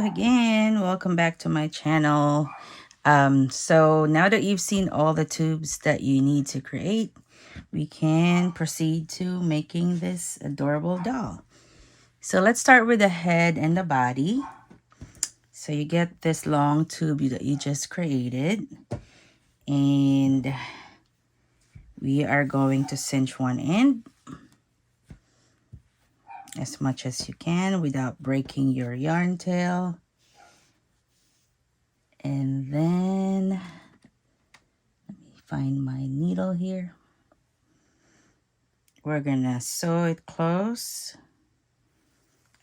again, welcome back to my channel. So now that you've seen all the tubes that you need to create, we can proceed to making this adorable doll. So let's start with the head and the body. So you get this long tube that you just created, and we are going to cinch one end as much as you can without breaking your yarn tail. And then let me find my needle here. We're gonna sew it close.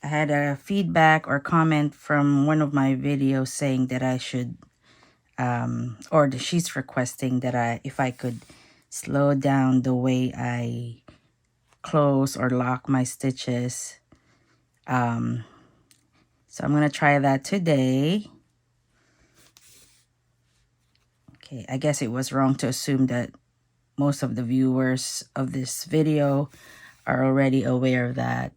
I had a feedback or comment from one of my videos saying that I should she's requesting that if I could slow down the way I close or lock my stitches. So I'm gonna try that today. Okay, I guess it was wrong to assume that most of the viewers of this video are already aware of that.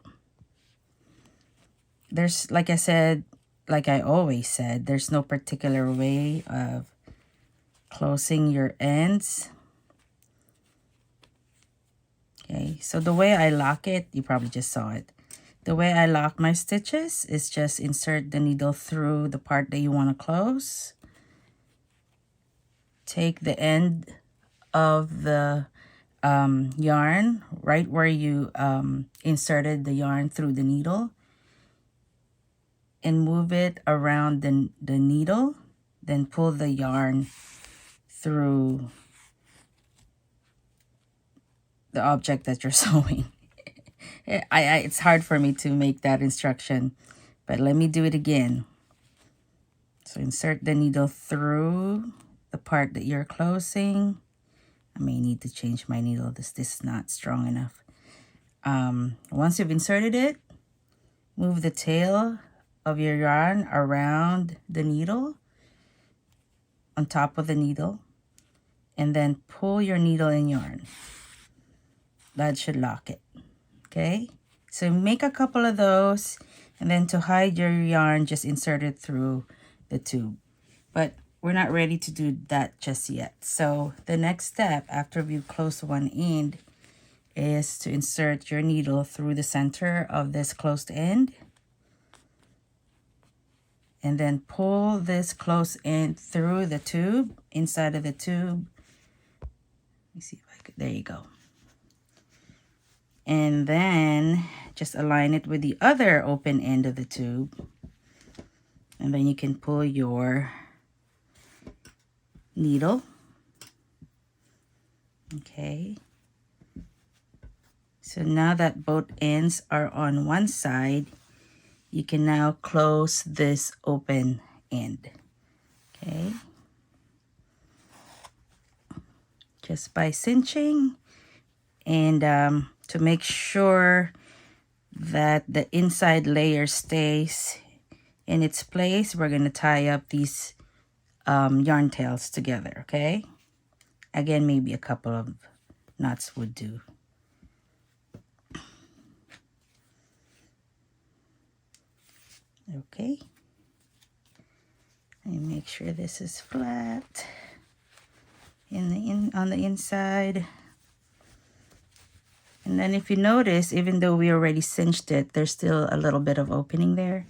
There's, like I said, like I always said, there's no particular way of closing your ends. Okay, so the way I lock it, you probably just saw it. The way I lock my stitches is just insert the needle through the part that you want to close. Take the end of the yarn right where you inserted the yarn through the needle and move it around the needle, then pull the yarn through the object that you're sewing. It's hard for me to make that instruction, but let me do it again. So insert the needle through the part that you're closing. I may need to change my needle. This is not strong enough. Once you've inserted it, move the tail of your yarn around the needle, on top of the needle, and then pull your needle and yarn. That should lock it. Okay, so make a couple of those, and then to hide your yarn, just insert it through the tube. But we're not ready to do that just yet. So the next step after we've closed one end is to insert your needle through the center of this closed end, and then pull this closed end through the tube, inside of the tube. Let me see if I could, there you go. And then just align it with the other open end of the tube. And then you can pull your needle. Okay. So now that both ends are on one side, you can now close this open end. Okay. Just by cinching and to make sure that the inside layer stays in its place, we're going to tie up these yarn tails together, okay? Again, maybe a couple of knots would do. Okay. And make sure this is flat on the inside. And then if you notice, even though we already cinched it, there's still a little bit of opening there.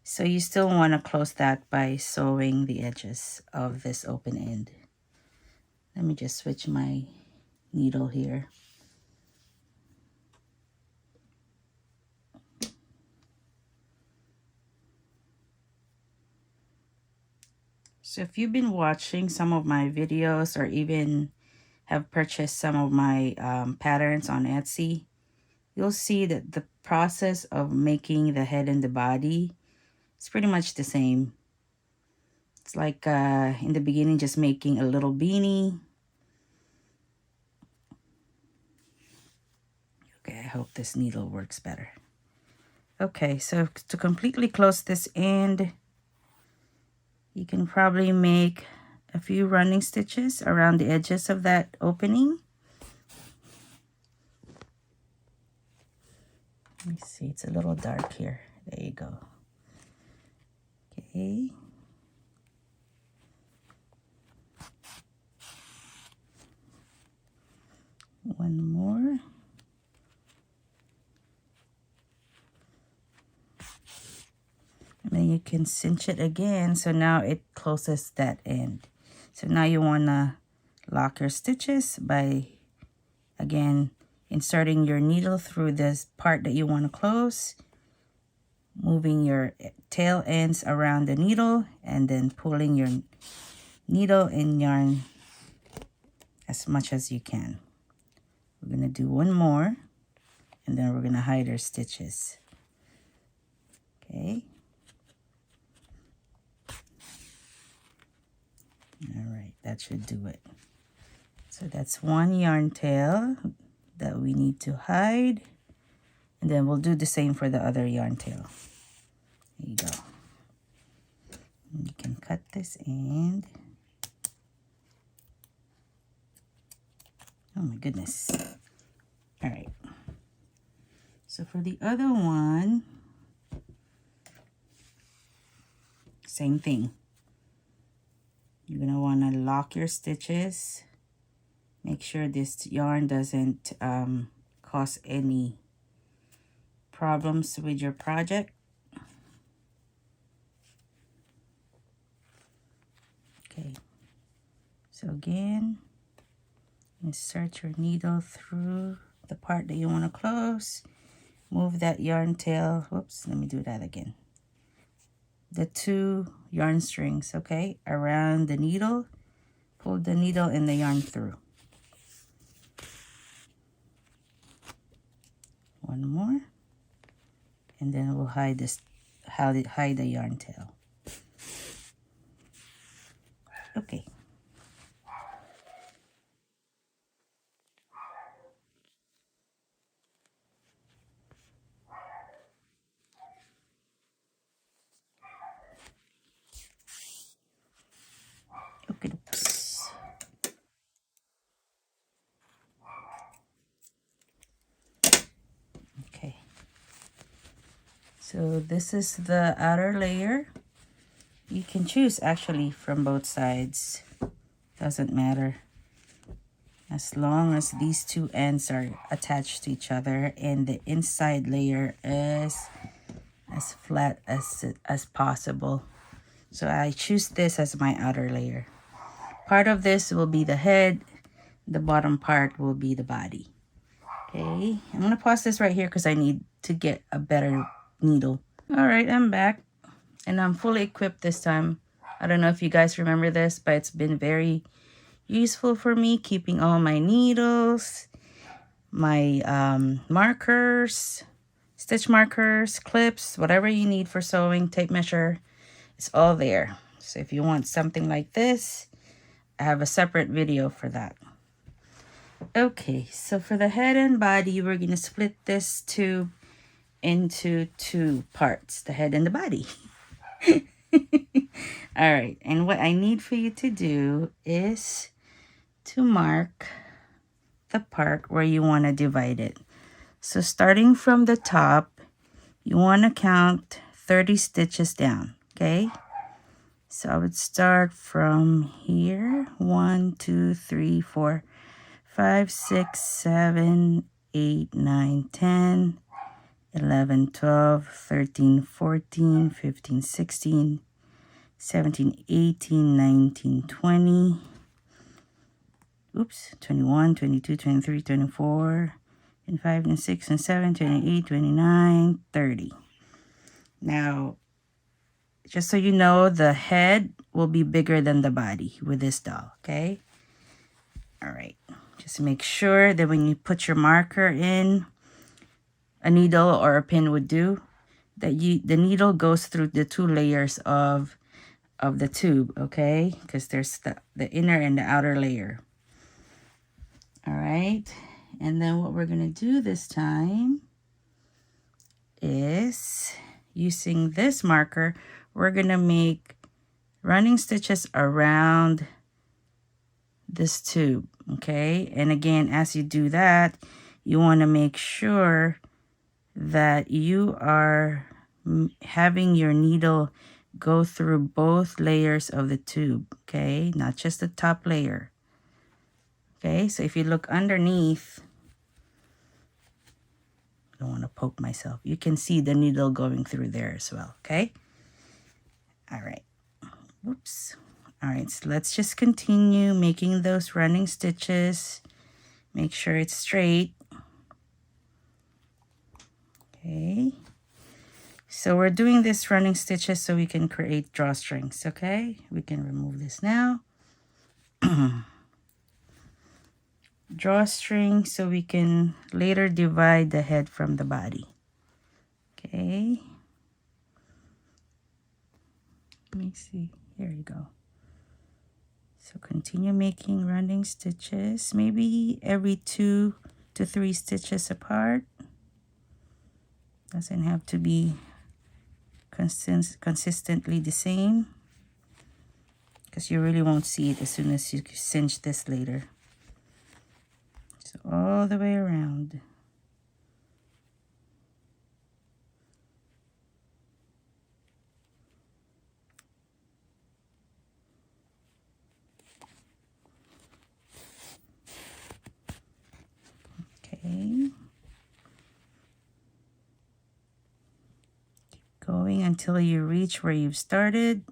So you still want to close that by sewing the edges of this open end. Let me just switch my needle here. So if you've been watching some of my videos or even have purchased some of my patterns on Etsy, you'll see that the process of making the head and the body is pretty much the same. It's like in the beginning, just making a little beanie. Okay, I hope this needle works better. Okay, so to completely close this end, you can probably make a few running stitches around the edges of that opening. Let me see, it's a little dark here. There you go. Okay. One more. And then you can cinch it again, so now it closes that end. So now you want to lock your stitches by, again, inserting your needle through this part that you want to close, moving your tail ends around the needle, and then pulling your needle and yarn as much as you can. We're going to do one more, and then we're going to hide our stitches. Okay. All right, that should do it. So that's one yarn tail that we need to hide. And then we'll do the same for the other yarn tail. There you go. And you can cut this end. Oh my goodness. All right. So for the other one, same thing. You're going to want to lock your stitches. Make sure this yarn doesn't cause any problems with your project. Okay. So again, insert your needle through the part that you want to close. Move that yarn tail. Whoops, let me do that again. The two yarn strings, okay, around the needle. Pull the needle and the yarn through. One more. And then we'll hide this, hide the yarn tail. Okay. Okay. Okay. So this is the outer layer. You can choose actually from both sides. Doesn't matter. As long as these two ends are attached to each other and the inside layer is as flat as possible. So I choose this as my outer layer. Part of this will be the head. The bottom part will be the body. Okay, I'm going to pause this right here because I need to get a better needle. All right, I'm back and I'm fully equipped this time. I don't know if you guys remember this, but it's been very useful for me keeping all my needles, my markers, stitch markers, clips, whatever you need for sewing, tape measure, it's all there. So if you want something like this, I have a separate video for that. Okay, so for the head and body, we're going to split this tube into two parts, the head and the body. All right, and what I need for you to do is to mark the part where you want to divide it. So starting from the top, you want to count 30 stitches down, okay? So I would start from here, 1, 2, 3, 4, 5, 6, 7, 8, 9, 10, 11, 12, 13, 14, 15, 16, 17, 18, 19, 20, oops, 21, 22, 23, 24, 25, 26, 27, 28, 29, 30. Now, just so you know, the head will be bigger than the body with this doll, okay? All right. Just make sure that when you put your marker in, a needle or a pin would do, that the needle goes through the two layers of the tube, okay? Because there's the inner and the outer layer. All right. And then what we're going to do this time is, using this marker, we're going to make running stitches around this tube, okay? And again, as you do that, you want to make sure that you are having your needle go through both layers of the tube, okay? Not just the top layer. Okay, so if you look underneath, I don't want to poke myself. You can see the needle going through there as well, okay? All right. Whoops. All right, so let's just continue making those running stitches. Make sure it's straight. Okay. So we're doing this running stitches so we can create drawstrings, okay? We can remove this now. Drawstring so we can later divide the head from the body. Okay. Let me see. Here you go. So continue making running stitches, maybe every 2 to 3 stitches apart. Doesn't have to be consistently the same, because you really won't see it as soon as you cinch this later. So all the way around. Okay. Keep going until you reach where you've started.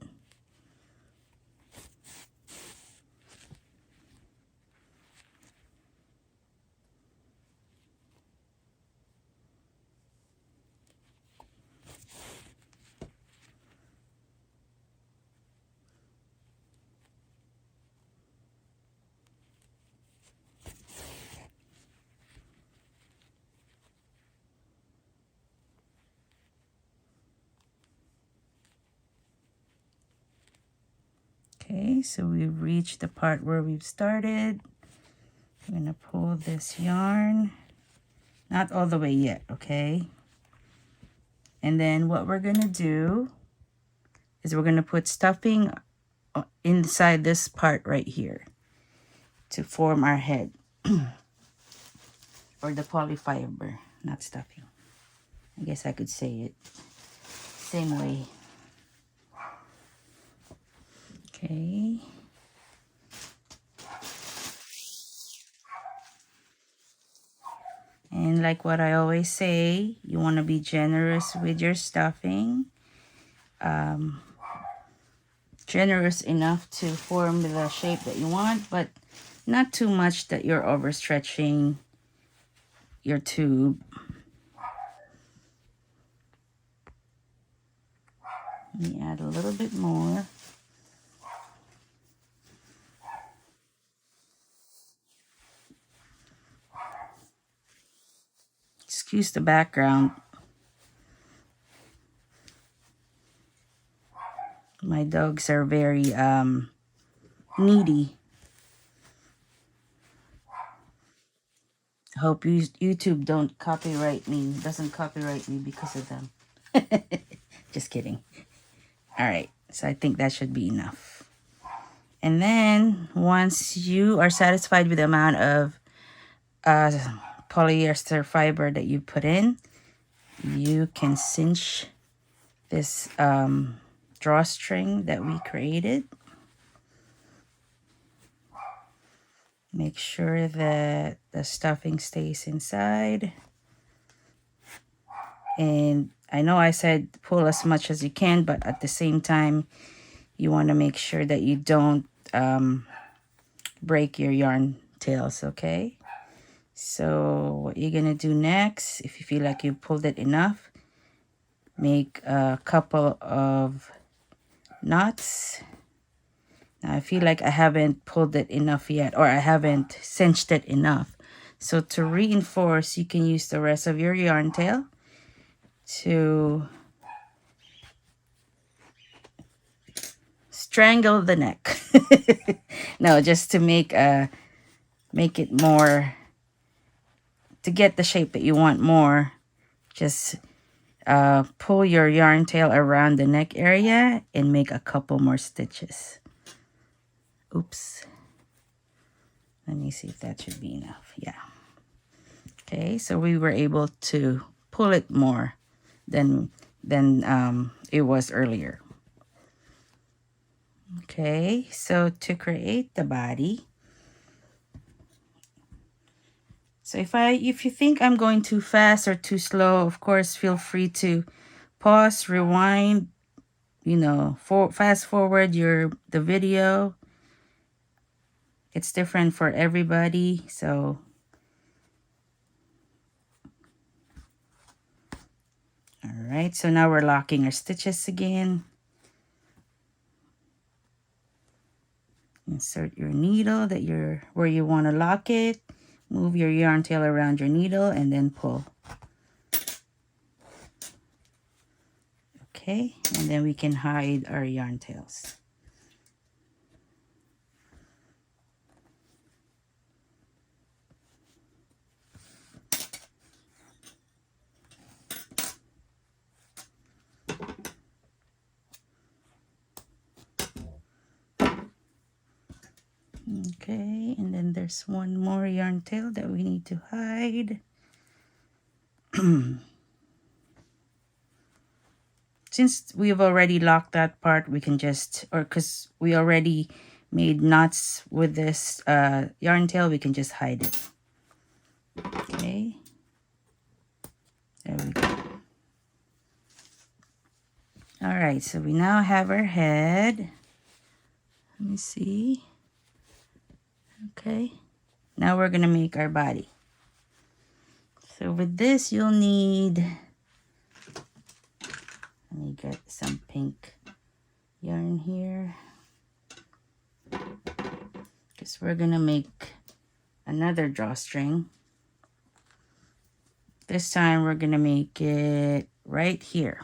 Okay, so we've reached the part where we've started. I'm going to pull this yarn. Not all the way yet, okay? And then what we're going to do is we're going to put stuffing inside this part right here to form our head. Or the polyfiber, not stuffing. I guess I could say it same way. Okay. And like what I always say, you want to be generous with your stuffing. Generous enough to form the shape that you want, but not too much that you're overstretching your tube. Let me add a little bit more. Excuse the background. My dogs are very needy. Hope YouTube doesn't copyright me because of them. Just kidding. All right, so I think that should be enough. And then once you are satisfied with the amount of polyester fiber that you put in, you can cinch this drawstring that we created. Make sure that the stuffing stays inside. And I know I said pull as much as you can, but at the same time, you want to make sure that you don't break your yarn tails, okay? So what you're going to do next, if you feel like you pulled it enough, make a couple of knots. Now I feel like I haven't pulled it enough yet, or I haven't cinched it enough. So to reinforce, you can use the rest of your yarn tail to strangle the neck. No, just to make it more, to get the shape that you want more. Just pull your yarn tail around the neck area and make a couple more stitches. Oops. Let me see if that should be enough. Yeah. Okay, so we were able to pull it more than it was earlier. Okay, so to create the body, so if you think I'm going too fast or too slow, of course, feel free to pause, rewind, you know, fast forward the video. It's different for everybody, so all right, so now we're locking our stitches again. Insert your needle where you want to lock it. Move your yarn tail around your needle and then pull. Okay, and then we can hide our yarn tails. Okay, and then there's one more yarn tail that we need to hide. Since we've already locked that part, we can just, or because we already made knots with this yarn tail, we can just hide it. Okay, there we go. All right, so we now have our head. Let me see. Okay, now we're gonna make our body. So with this, you'll need, let me get some pink yarn here, because we're gonna make another drawstring. This time we're gonna make it right here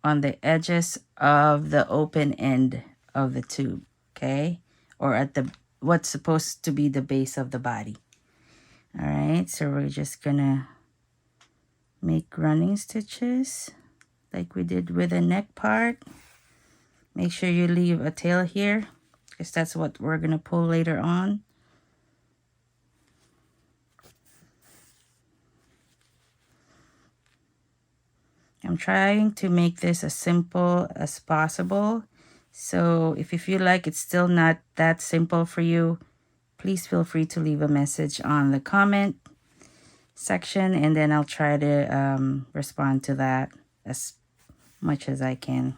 on the edges of the open end of the tube, okay? Or at the what's supposed to be the base of the body. All right, so we're just gonna make running stitches like we did with the neck part. Make sure you leave a tail here, because that's what we're gonna pull later on. I'm trying to make this as simple as possible. So if you feel like it's still not that simple for you, please feel free to leave a message on the comment section, and then I'll try to respond to that as much as I can.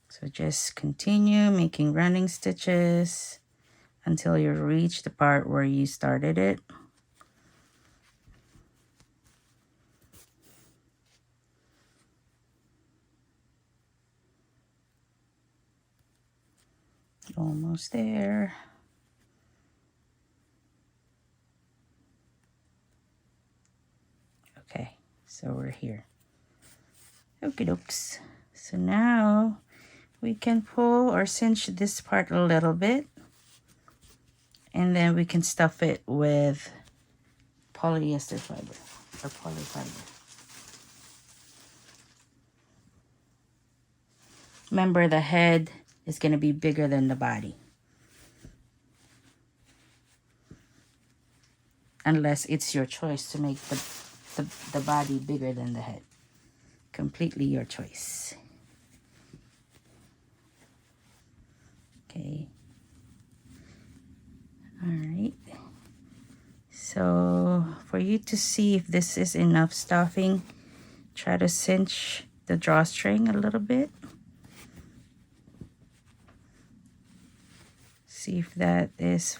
So just continue making running stitches until you reach the part where you started it. Almost there. Okay, so we're here. Okie dokes. So now we can pull or cinch this part a little bit, and then we can stuff it with polyester fiber or polyfiber. Remember, the head is going to be bigger than the body, unless it's your choice to make the body bigger than the head. Completely your choice. Okay. All right. So for you to see if this is enough stuffing, try to cinch the drawstring a little bit. See if that is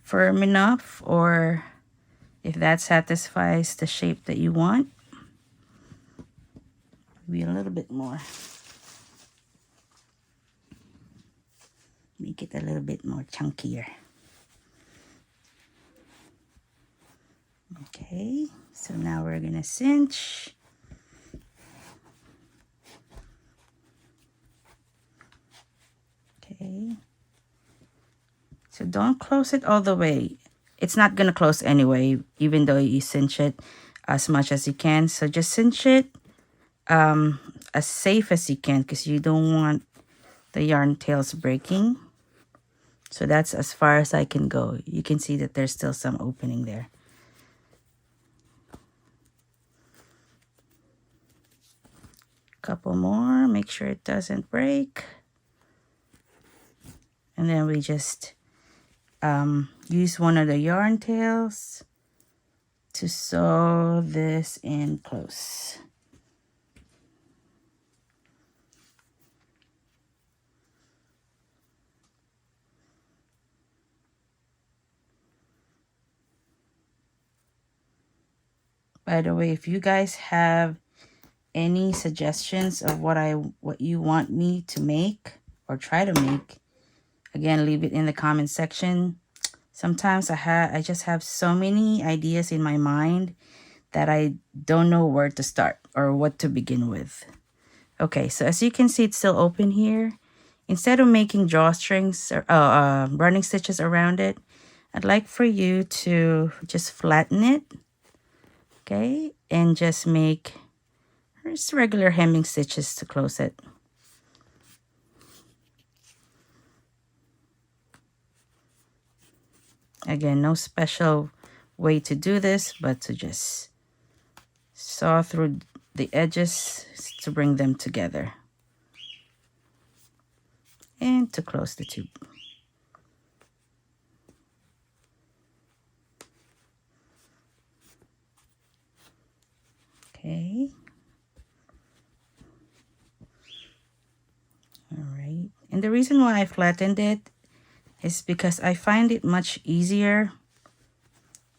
firm enough, or if that satisfies the shape that you want. Maybe a little bit more. Make it a little bit more chunkier. Okay, so now we're gonna cinch. Okay. So don't close it all the way. It's not gonna close anyway, even though you cinch it as much as you can. So just cinch it as safe as you can, because you don't want the yarn tails breaking. So that's as far as I can go. You can see that there's still some opening there. couple more, make sure it doesn't break. And then we just use one of the yarn tails to sew this in close. By the way, if you guys have any suggestions of what you want me to make or try to make, again, leave it in the comment section. Sometimes I just have so many ideas in my mind that I don't know where to start or what to begin with. Okay, so as you can see, it's still open here. Instead of making drawstrings or running stitches around it, I'd like for you to just flatten it, okay, and just make just regular hemming stitches to close it. Again, no special way to do this, but to just saw through the edges to bring them together and to close the tube. Okay. All right. And the reason why I flattened it is because I find it much easier.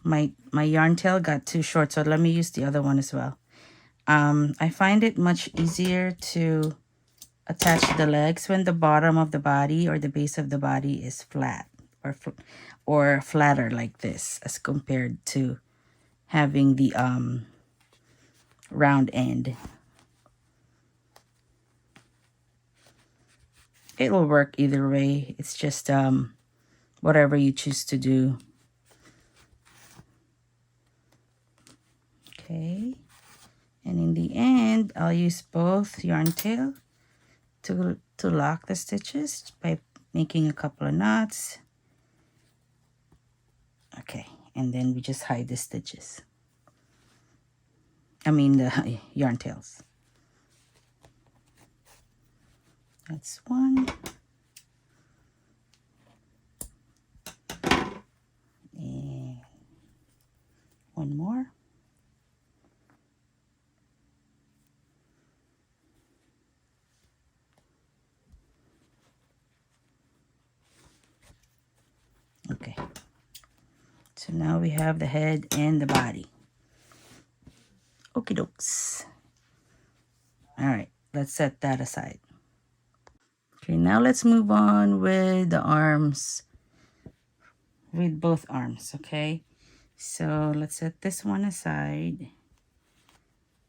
My yarn tail got too short, so let me use the other one as well. I find it much easier to attach the legs when the bottom of the body or the base of the body is flat or flatter like this, as compared to having the round end. It will work either way. It's just whatever you choose to do. Okay, and in the end, I'll use both yarn tail to lock the stitches by making a couple of knots. Okay, and then we just hide the stitches. I mean the yarn tails. That's one. And one more. Okay. So now we have the head and the body. Okie dokes. All right, let's set that aside. Okay, now let's move on with the arms, with both arms, okay? So let's set this one aside.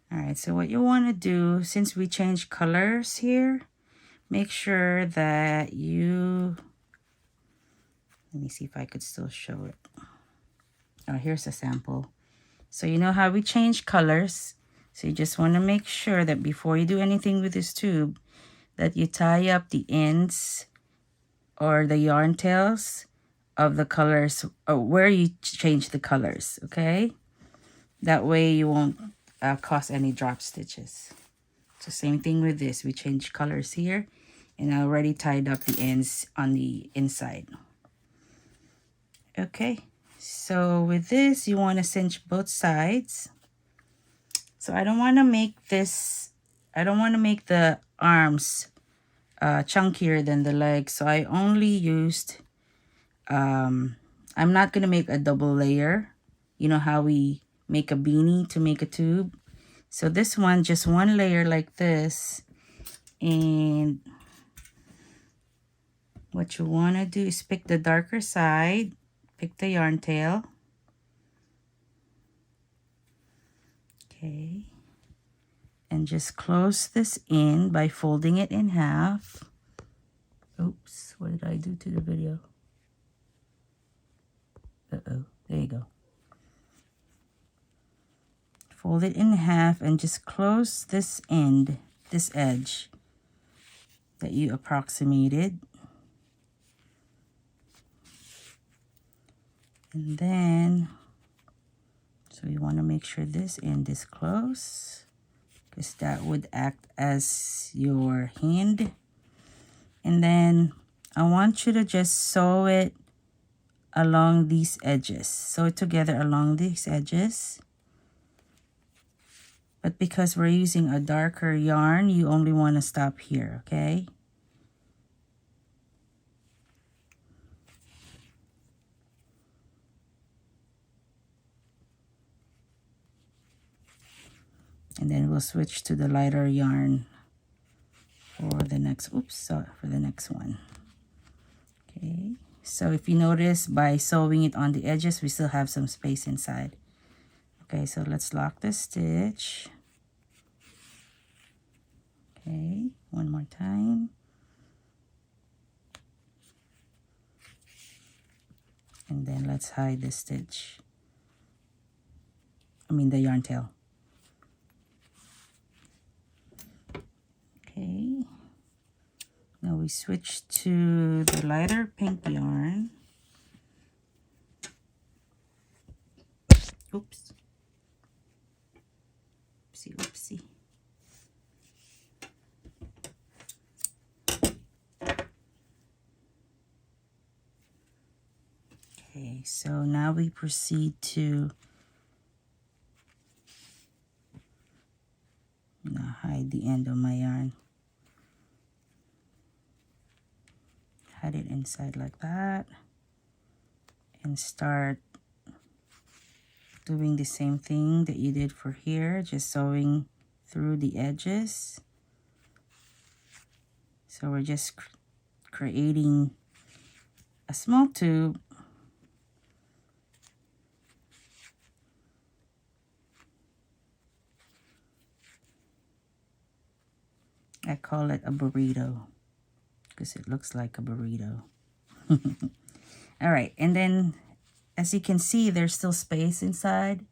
All right, so what you want to do, since we changed colors here, make sure that you, let me see if I could still show it. Oh, here's a sample. So you know how we change colors. So you just want to make sure that before you do anything with this tube, that you tie up the ends or the yarn tails of the colors, or where you change the colors, okay? That way you won't cause any drop stitches. So same thing with this. We change colors here, and I already tied up the ends on the inside. Okay, so with this, you want to cinch both sides. So I don't want to make this, I don't want to make the arms chunkier than the legs. So I only used, I'm not going to make a double layer. You know how we make a beanie to make a tube? So this one, just one layer like this. And what you want to do is pick the darker side, pick the yarn tail. Okay. And just close this in by folding it in half. Oops, what did I do to the video? Uh-oh, there you go. Fold it in half and just close this end, this edge that you approximated. And then, so you want to make sure this end is close. because that would act as your hand. And then I want you to just sew it along these edges. Sew it together along these edges. But because we're using a darker yarn, you only want to stop here, okay? And then we'll switch to the lighter yarn for the next, for the next one. Okay, so if you notice, by sewing it on the edges, we still have some space inside. Okay, so let's lock the stitch. Okay, one more time. And then let's hide the stitch. The yarn tail. Okay. Now we switch to the lighter pink yarn. Oops. Oopsie, oopsie. Okay, so now we proceed to now hide the end of my yarn. Hide it inside like that. And start doing the same thing that you did for here, just sewing through the edges. So we're just creating a small tube. I call it a burrito because it looks like a burrito. All right, and then as you can see, there's still space inside.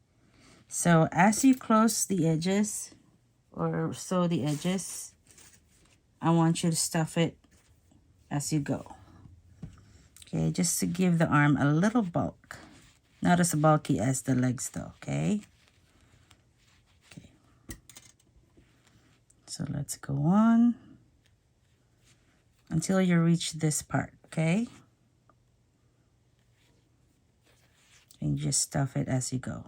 So as you close the edges or sew the edges, I want you to stuff it as you go. Okay, just to give the arm a little bulk. Not as bulky as the legs though, okay? Okay. So let's go on until you reach this part, okay? And just stuff it as you go.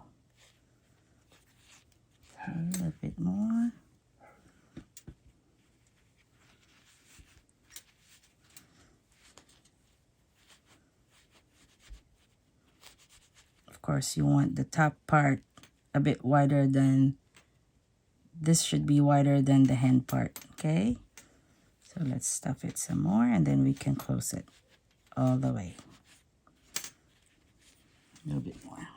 Okay, a little bit more. Of course, you want the top part a bit wider than, this should be wider than the hand part, okay? So let's stuff it some more and then we can close it all the way. A little bit more.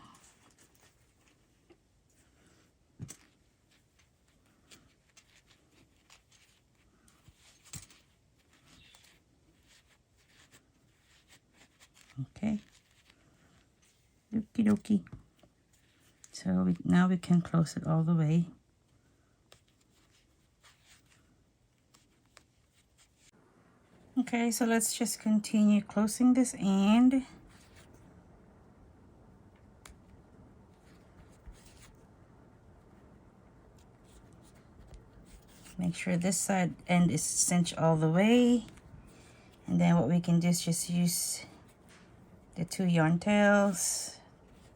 Okay. Okie dokie. So now we can close it all the way. Okay, so let's just continue closing this end. Make sure this side end is cinched all the way. And then what we can do is just use the two yarn tails,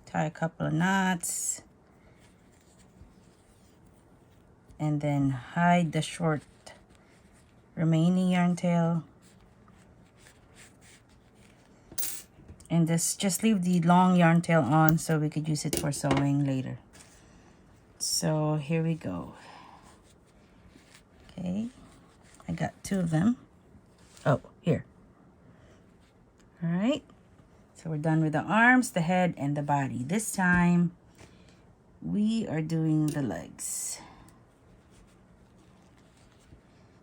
tie a couple of knots, and then hide the short remaining yarn tail. And this, just leave the long yarn tail on so we could use it for sewing later. So here we go. Okay, I got two of them. Oh, here. All right, so we're done with the arms, the head, and the body. This time, we are doing the legs.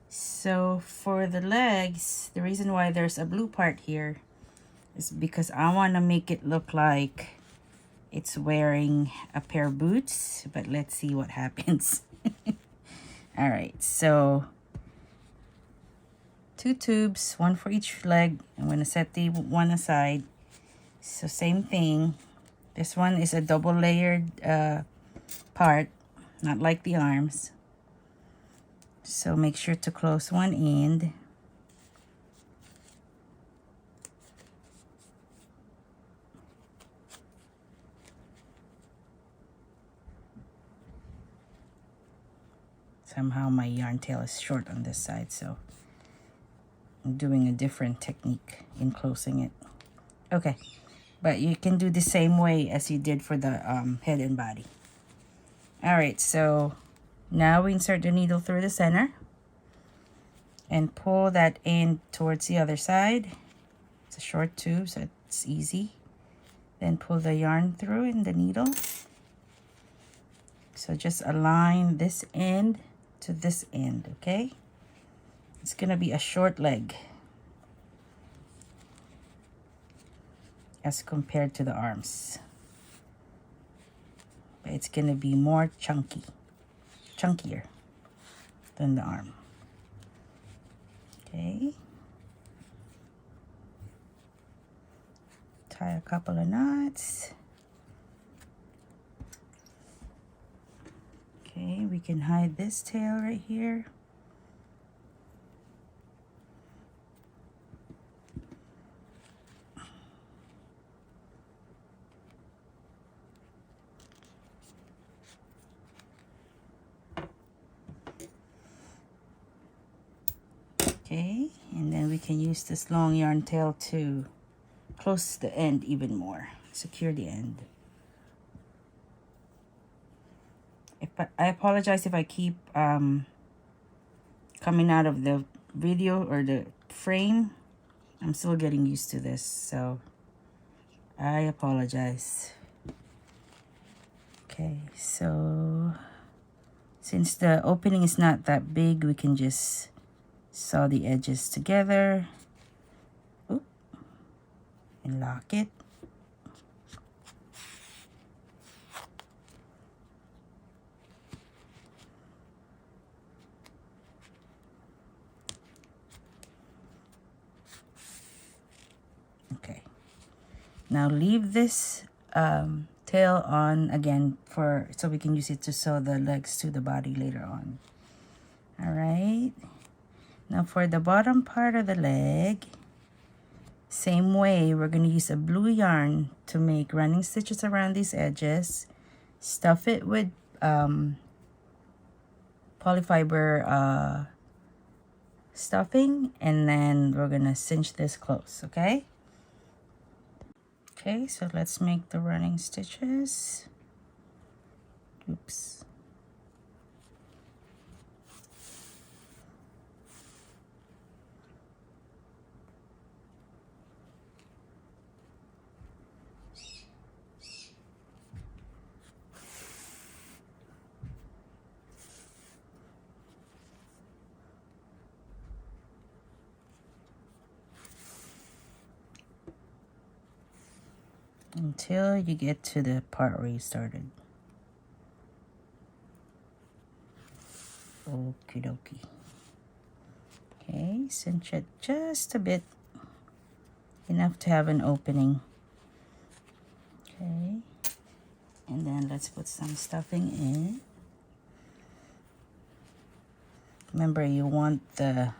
So for the legs, the reason why there's a blue part here is because I want to make it look like it's wearing a pair of boots, but let's see what happens. All right, so 2 tubes, one for each leg. I'm going to set the one aside. So same thing. This one is a double layered part, not like the arms. So make sure to close one end. Somehow my yarn tail is short on this side, so I'm doing a different technique in closing it. Okay, but you can do the same way as you did for the head and body. All right, so now we insert the needle through the center and pull that end towards the other side. It's a short tube, so it's easy. Then pull the yarn through in the needle. So just align this end to this end, okay? It's gonna be a short leg as compared to the arms. But it's gonna be more chunkier than the arm. Okay. Tie a couple of knots. Okay, we can hide this tail right here. Okay, and then we can use this long yarn tail to close the end even more, secure the end. I apologize if I keep coming out of the video or the frame. I'm still getting used to this, so I apologize. Okay, so since the opening is not that big, we can just sew the edges together. Oop, and lock it. Okay, now leave this tail on again so we can use it to sew the legs to the body later on. All right, now for the bottom part of the leg, same way, we're going to use a blue yarn to make running stitches around these edges. Stuff it with polyfiber stuffing, and then we're going to cinch this close, okay? Okay, so let's make the running stitches. Oops. Until you get to the part where you started. Okie dokie. Okay, cinch it just a bit. Enough to have an opening. Okay. And then let's put some stuffing in. Remember, you want the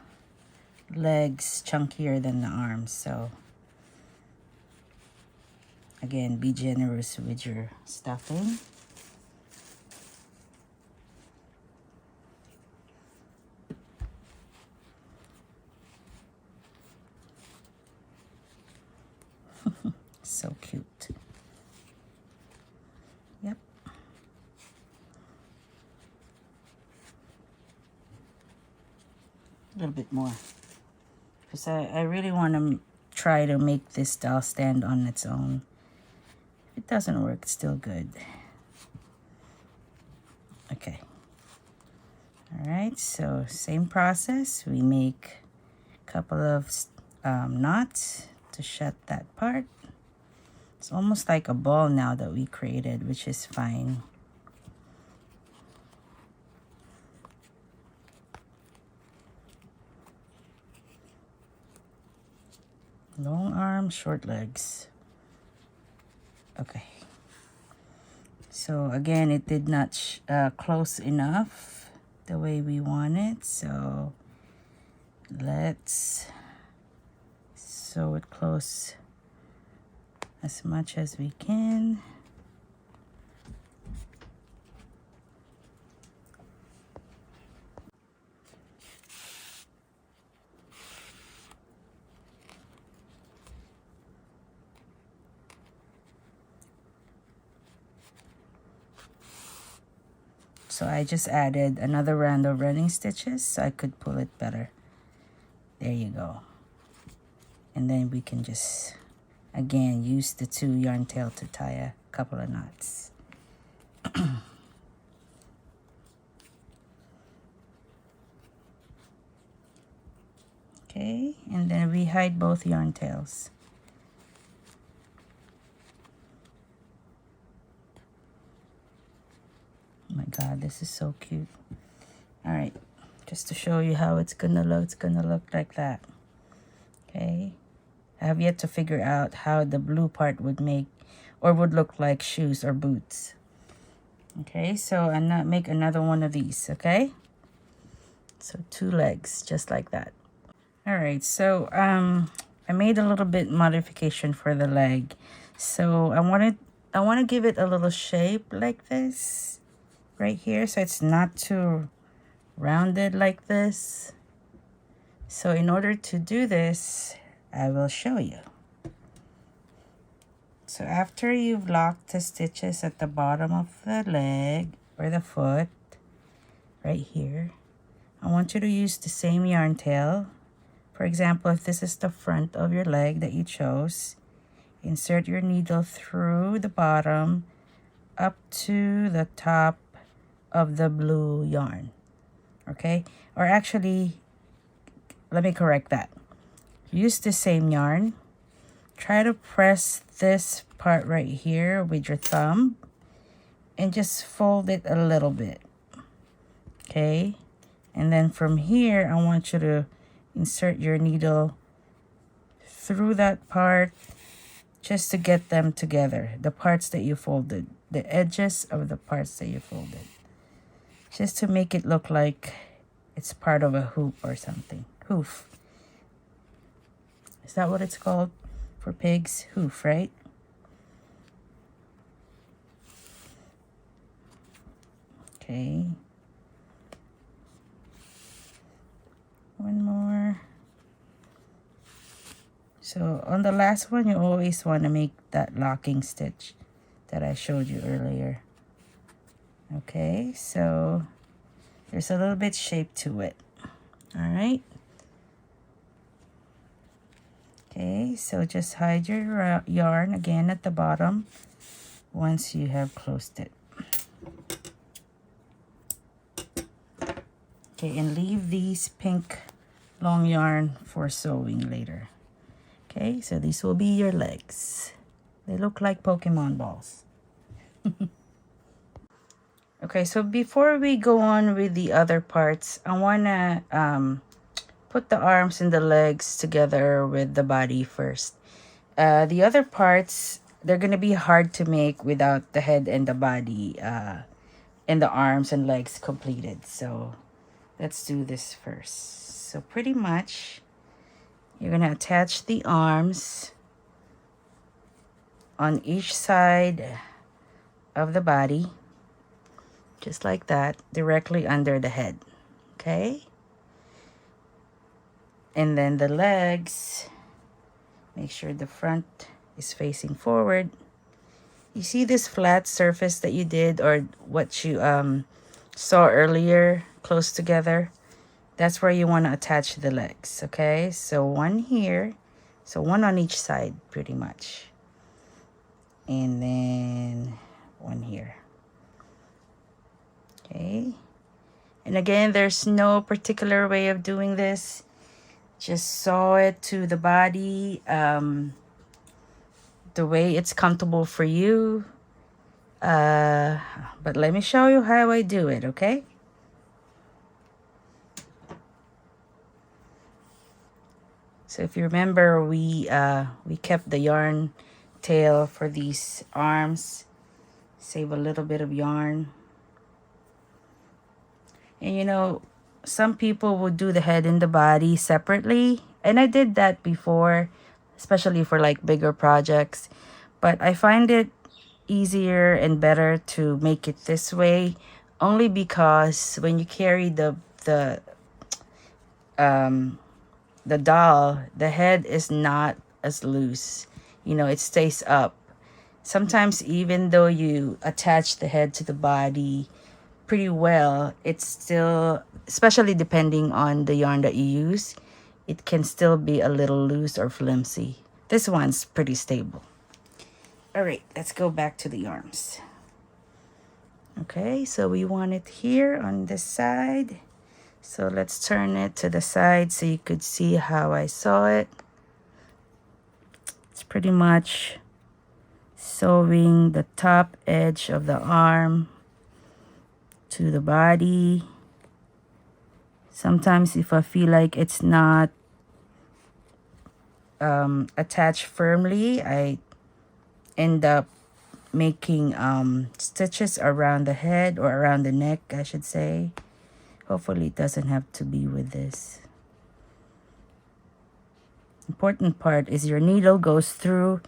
legs chunkier than the arms, so again, be generous with your stuffing. So cute. Yep. A little bit more. Because I really want to try to make this doll stand on its own. If it doesn't work, it's still good. Okay. Alright, so same process. We make a couple of knots to shut that part. It's almost like a ball now that we created, which is fine. Long arms, short legs. Okay. So again, it did not close enough. the way we want it. So let's sew it close as much as we can. So I just added another round of running stitches so I could pull it better. There you go. And then we can just, again, use the 2 yarn tail to tie a couple of knots. Okay, and then we hide both yarn tails. Oh my God, this is so cute. All right, just to show you how it's gonna look like that. Okay, I have yet to figure out how the blue part would make or would look like shoes or boots. Okay, so I'm not make another one of these. Okay, so 2 legs just like that. All right, so I made a little bit modification for the leg. So I want to give it a little shape like this right here, so it's not too rounded like this. So in order to do this, I will show you. So after you've locked the stitches at the bottom of the leg or the foot right here, I want you to use the same yarn tail. For example, if this is the front of your leg that you chose, insert your needle through the bottom up to the top of the blue yarn. Okay, or actually, let me correct that. Use the same yarn. Try to press this part right here with your thumb and just fold it a little bit. Okay, and then from here, I want you to insert your needle through that part just to get them together, the parts that you folded, the edges of the parts that you folded, just to make it look like it's part of a hoop or something. Hoof. Is that what it's called for pigs? Hoof, right? Okay. One more. So on the last one, you always want to make that locking stitch that I showed you earlier. Okay, so there's a little bit shape to it. All right. Okay, so just hide your yarn again at the bottom once you have closed it. Okay, and leave these pink long yarn for sewing later. Okay, so these will be your legs. They look like Pokemon balls. Okay, so before we go on with the other parts, I want to put the arms and the legs together with the body first. The other parts, they're going to be hard to make without the head and the body and the arms and legs completed. So let's do this first. So pretty much, you're going to attach the arms on each side of the body, just like that, directly under the head. Okay? And then the legs, make sure the front is facing forward. You see this flat surface that you did, or what you saw earlier, close together? That's where you want to attach the legs, okay? So one here, so one on each side, pretty much. And then one here. Okay. And again, there's no particular way of doing this. Just sew it to the body the way it's comfortable for you. But let me show you how I do it, okay? So if you remember, we kept the yarn tail for these arms. Save a little bit of yarn. And you know, some people would do the head and the body separately. And I did that before, especially for like bigger projects. But I find it easier and better to make it this way, only because when you carry um the doll, the head is not as loose. You know, it stays up. Sometimes even though you attach the head to the body pretty well, it's still, especially depending on the yarn that you use, it can still be a little loose or flimsy. This one's pretty stable. All right, let's go back to the arms. Okay, so we want it here on this side. So let's turn it to the side so you could see how I saw it. It's pretty much sewing the top edge of the arm to the body. Sometimes if I feel like it's not attached firmly, I end up making stitches around the head, or around the neck, I should say. Hopefully it doesn't have to be with this. Important part is your needle goes through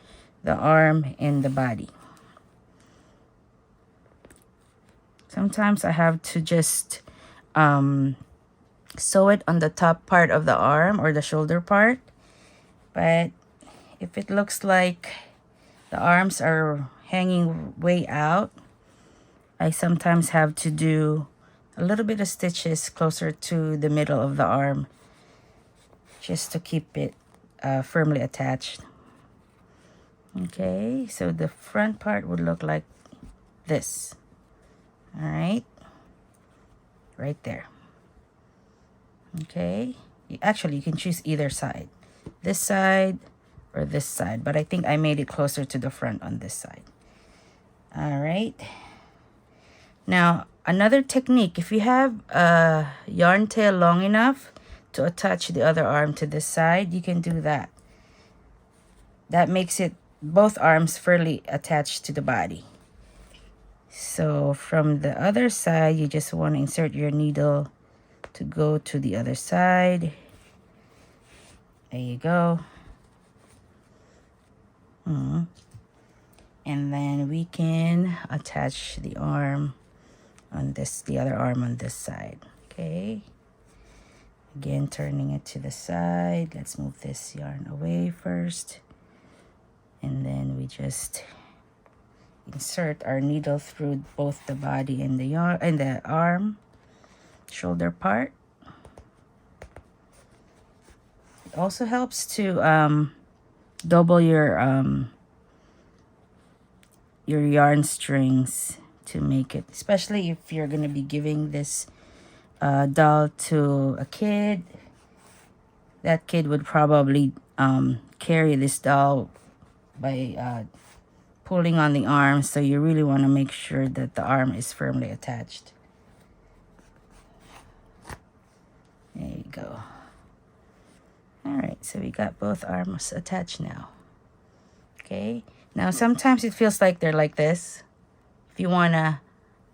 the arm and the body. Sometimes I have to just sew it on the top part of the arm or the shoulder part. But if it looks like the arms are hanging way out, I sometimes have to do a little bit of stitches closer to the middle of the arm just to keep it firmly attached. Okay, so the front part would look like this. All right, right there. Okay, actually you can choose either side, this side or this side, but I think I made it closer to the front on this side. All right, now another technique, if you have a yarn tail long enough to attach the other arm to this side, you can do that. That makes it both arms firmly attached to the body. So from the other side, you just want to insert your needle to go to the other side. There you go. And then we can attach the arm on this, the other arm on this side. Okay. Again, turning it to the side. Let's move this yarn away first. And then we just insert our needle through both the body and the yarn and the arm, shoulder part. It also helps to double your yarn strings to make it, especially if you're gonna be giving this doll to a kid. That kid would probably carry this doll by pulling on the arm, so you really want to make sure that the arm is firmly attached. There you go. All right, so we got both arms attached now. Okay, now sometimes it feels like they're like this. If you want to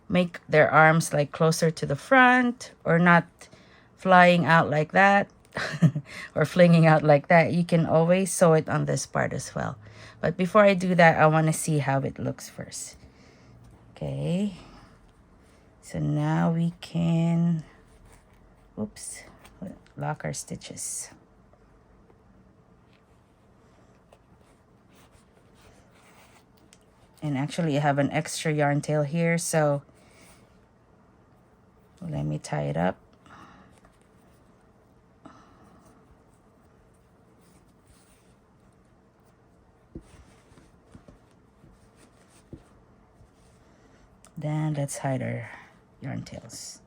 make their arms like closer to the front, or not flying out like that or flinging out like that, you can always sew it on this part as well. But before I do that, I want to see how it looks first. Okay, so now we can, oops, lock our stitches. And actually I have an extra yarn tail here, so let me tie it up. Then let's hide our yarn tails.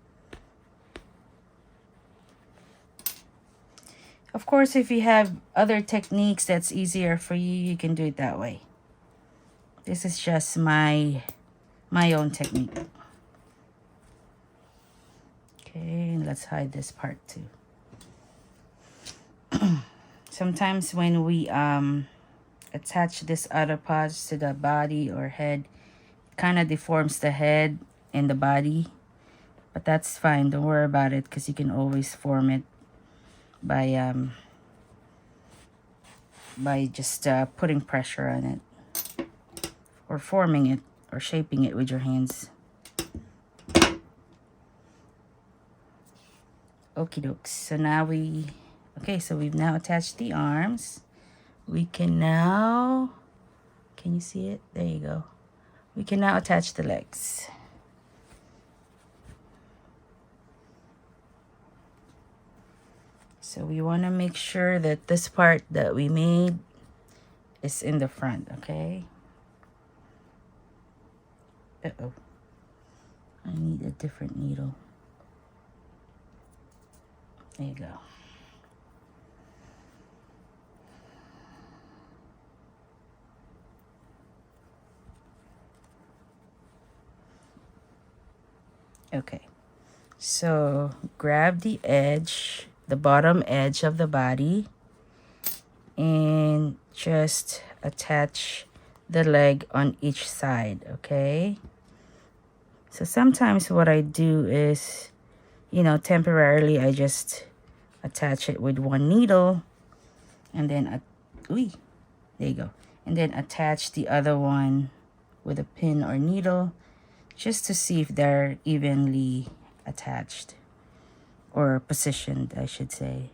Of course, if you have other techniques that's easier for you, you can do it that way. This is just my own technique. Okay, let's hide this part too. Sometimes when we attach this other parts to the body or head, it kind of deforms the head and the body. But that's fine, don't worry about it, because you can always form it by just putting pressure on it, or forming it, or shaping it with your hands. Okie dokes. So now we've now attached the arms. We can now, can you see it? There you go. We can now attach the legs. So we want to make sure that this part that we made is in the front, okay? Uh-oh. I need a different needle. There you go. Okay. So grab the edge, the bottom edge of the body, and just attach the leg on each side, okay? So sometimes what I do is, you know, temporarily I just attach it with one needle, and then there you go, and then attach the other one with a pin or needle, just to see if they're evenly attached, or positioned, I should say.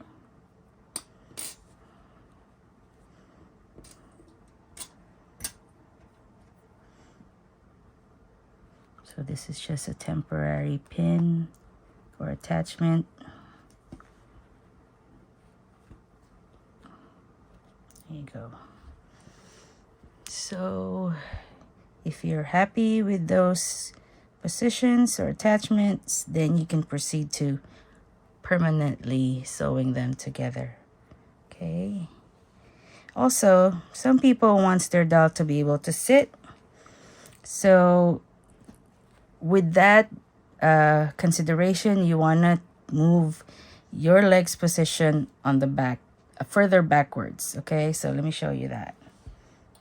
So this is just a temporary pin or attachment. There you go. So if you're happy with those positions or attachments, then you can proceed to permanently sewing them together. Okay. Also, some people want their doll to be able to sit. So with that consideration, you want to move your legs position on the back, further backwards. Okay, so let me show you that.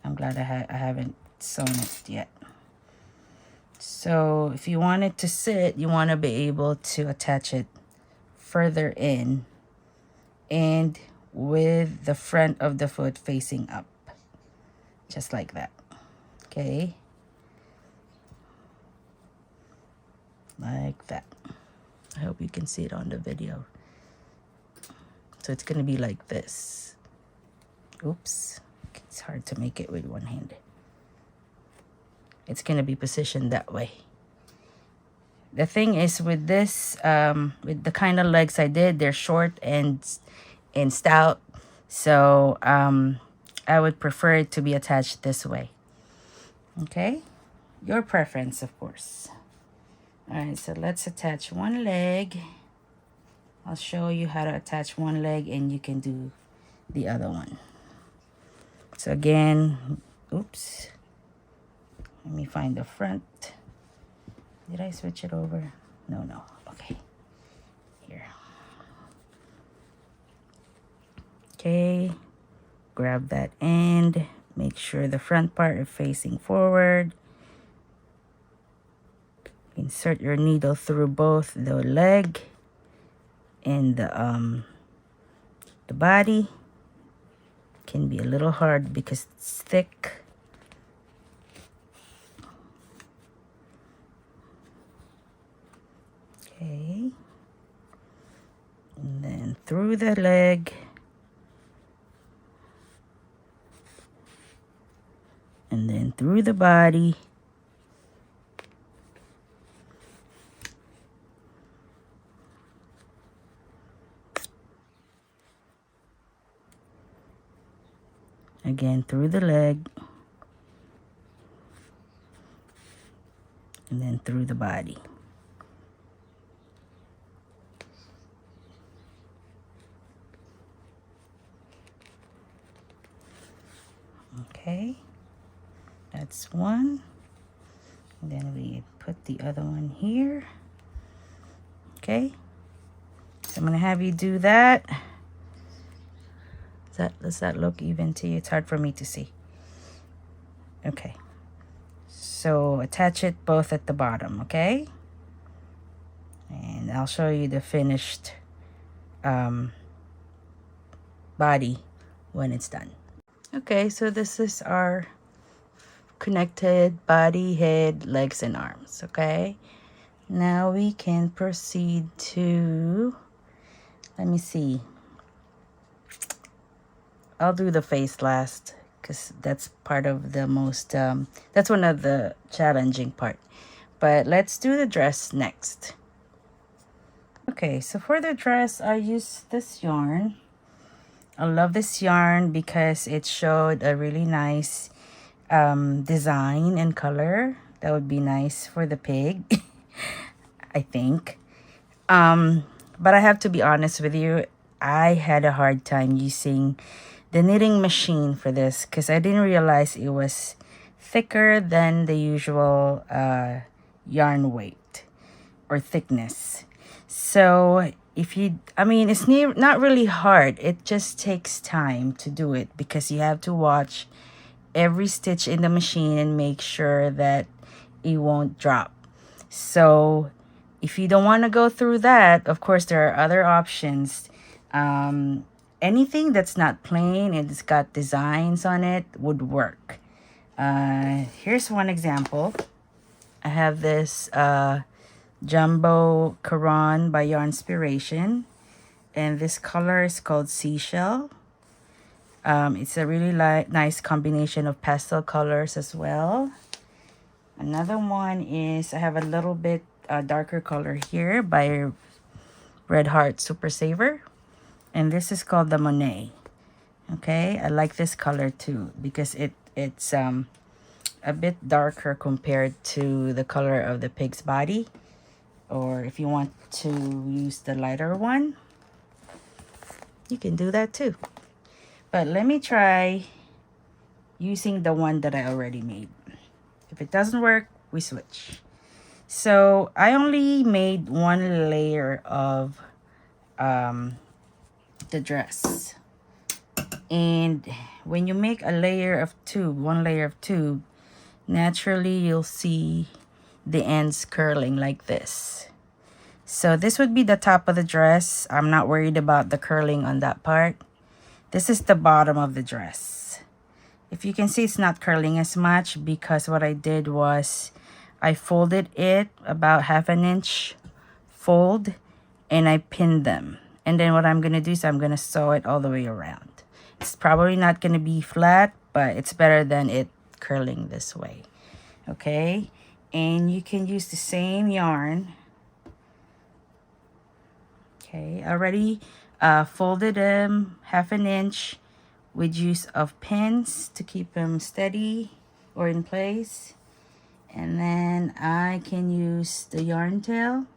I'm glad I haven't sewn it yet. So if you want it to sit, you want to be able to attach it further in, and with the front of the foot facing up, just like that. Okay, like that. I hope you can see it on the video. So it's gonna be like this. Oops, it's hard to make it with one hand. It's gonna be positioned that way. The thing is with this, with the kind of legs I did, they're short and stout. So I would prefer it to be attached this way. Okay, your preference, of course. All right, so let's attach one leg. I'll show you how to attach one leg, and you can do the other one. So again, oops, let me find the front. Did I switch it over? No. Okay, here. Okay, grab that end. Make sure the front part is facing forward. Insert your needle through both the leg and the body. Can be a little hard because it's thick. Okay, and then through the leg, and then through the body. Again, through the leg, and then through the body. Okay, that's one. And then we put the other one here. Okay, so I'm gonna have you do that. Does that look even to you? It's hard for me to see. Okay, so attach it both at the bottom. Okay, And I'll show you the finished body when it's done. Okay, so this is our connected body, head, legs, and arms. Okay, now we can proceed to, let me see, I'll do the face last because that's part of the most that's one of the challenging part, but let's do the dress next. Okay, so for the dress I use this yarn. I love this yarn because it showed a really nice design and color that would be nice for the pig. I think. But I have to be honest with you, I had a hard time using the knitting machine for this because I didn't realize it was thicker than the usual yarn weight or thickness. So if you, I mean, it's not really hard. It just takes time to do it because you have to watch every stitch in the machine and make sure that it won't drop. So if you don't want to go through that, of course, there are other options. Anything that's not plain and it's got designs on it would work. Here's one example. I have this Jumbo Caron by Yarnspiration. And this color is called Seashell. It's a really nice combination of pastel colors as well. Another one is, I have a little bit darker color here by Red Heart Super Saver. And this is called the Monet. Okay, I like this color too because it's a bit darker compared to the color of the pig's body. Or if you want to use the lighter one, you can do that too. But let me try using the one that I already made. If it doesn't work, we switch. So I only made one layer of the dress. And when you make a layer of tube, one layer of tube, naturally you'll see the ends curling like this. So this would be the top of the dress. I'm not worried about the curling on that part. This is the bottom of the dress. If you can see, it's not curling as much because what I did was I folded it about 1/2 inch fold and I pinned them. And then what I'm going to do is I'm going to sew it all the way around. It's probably not going to be flat, but it's better than it curling this way. Okay? And you can use the same yarn. Okay, already folded them 1/2 inch with use of pins to keep them steady or in place. And then I can use the yarn tail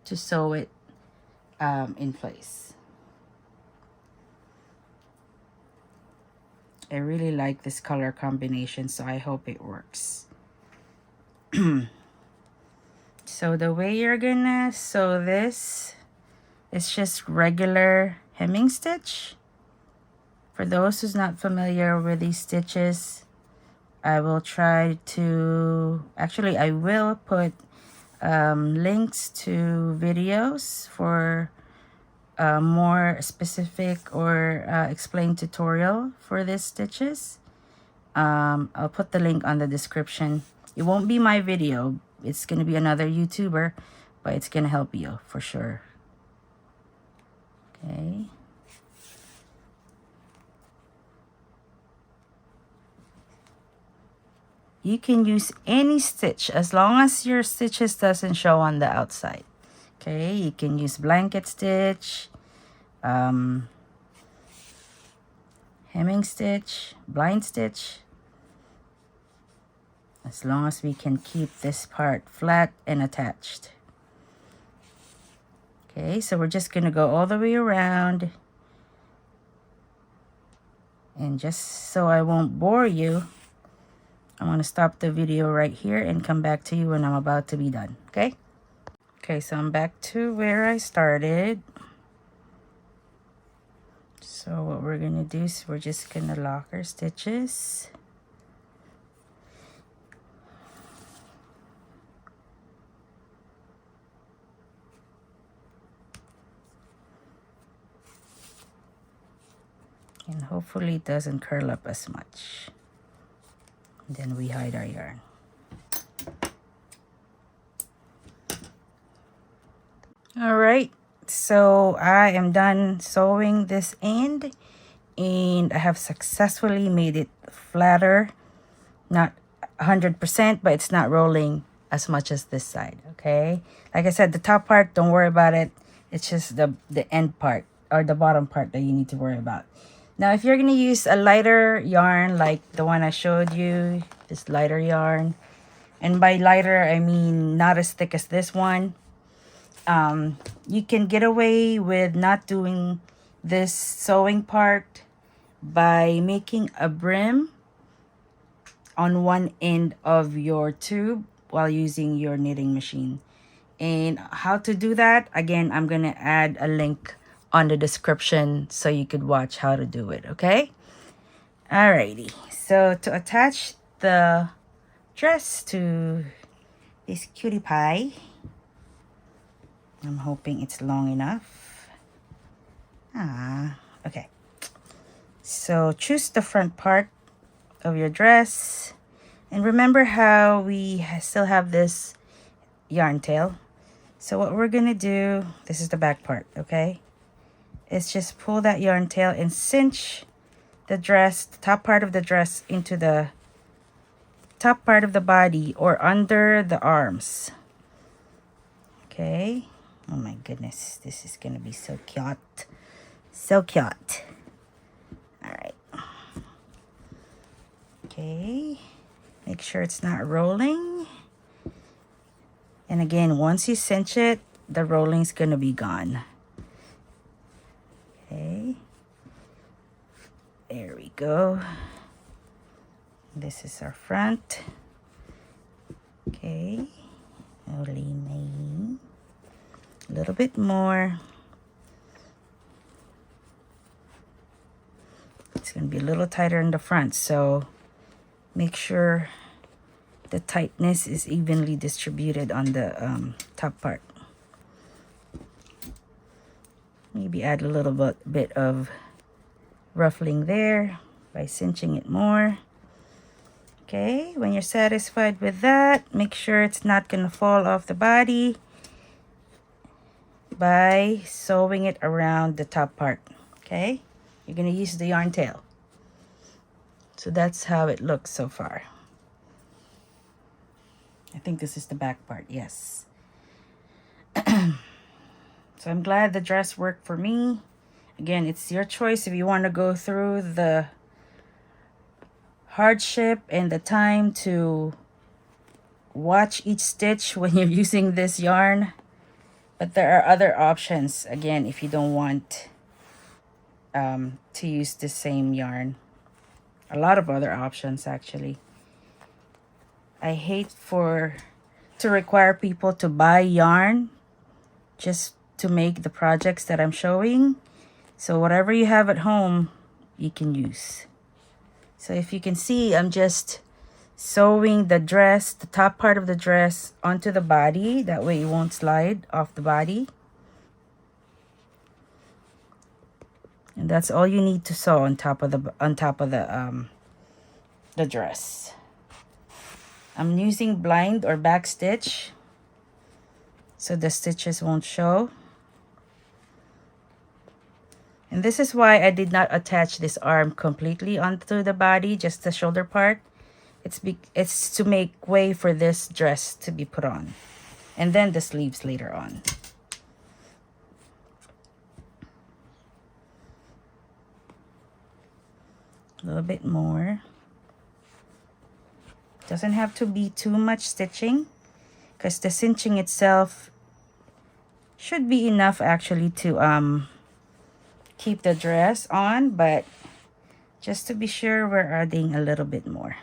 to sew it in place. I really like this color combination, so I hope it works. So the way you're gonna sew this, it's just regular hemming stitch. For those who's not familiar with these stitches, I will try to, actually I will put links to videos for more specific or explained tutorial for these stitches. I'll put the link on the description. It won't be my video. It's going to be another YouTuber, but it's going to help you for sure. Okay. You can use any stitch as long as your stitches doesn't show on the outside. Okay, you can use blanket stitch, hemming stitch, blind stitch, as long as we can keep this part flat and attached. Okay, so we're just going to go all the way around. And just so I won't bore you, I'm going to stop the video right here and come back to you when I'm about to be done. Okay? Okay, so I'm back to where I started. So what we're going to do is we're just going to lock our stitches. And hopefully it doesn't curl up as much. Then we hide our yarn. All right, so I am done sewing this end, and I have successfully made it flatter. Not 100%, but it's not rolling as much as this side, okay? Like I said, the top part, don't worry about it. It's just the end part or the bottom part that you need to worry about. Now, if you're going to use a lighter yarn like the one I showed you, this lighter yarn, and by lighter, I mean not as thick as this one, you can get away with not doing this sewing part by making a brim on one end of your tube while using your knitting machine. And how to do that, again, I'm going to add a link on the description so you could watch how to do it, okay? Alrighty, so to attach the dress to this cutie pie, I'm hoping it's long enough. Okay. So choose the front part of your dress, and remember how we still have this yarn tail. So what we're gonna do, this is the back part, okay, is just pull that yarn tail and cinch the dress, the top part of the dress, into the top part of the body or under the arms. Okay, oh my goodness, this is gonna be so cute, so cute. All right, okay, make sure it's not rolling. And again, once you cinch it, the rolling's gonna be gone. Okay, there we go. This is our front. Okay, a little bit more. It's gonna be a little tighter in the front, so make sure the tightness is evenly distributed on the top part. Maybe add a little bit of ruffling there by cinching it more. Okay, when you're satisfied with that, make sure it's not going to fall off the body by sewing it around the top part. Okay, you're going to use the yarn tail. So that's how it looks so far. I think this is the back part, yes. So I'm glad the dress worked for me. Again, it's your choice if you want to go through the hardship and the time to watch each stitch when you're using this yarn. But there are other options, again, if you don't want to use the same yarn. A lot of other options, actually. I hate to require people to buy yarn just to make the projects that I'm showing. So whatever you have at home, you can use. So if you can see, I'm just sewing the dress, the top part of the dress, onto the body. That way it won't slide off the body. And that's all you need to sew on top of the dress. I'm using blind or back stitch so the stitches won't show. And this is why I did not attach this arm completely onto the body, just the shoulder part. It's to make way for this dress to be put on. And then the sleeves later on. A little bit more. Doesn't have to be too much stitching, because the cinching itself should be enough actually to keep the dress on, but just to be sure, we're adding a little bit more.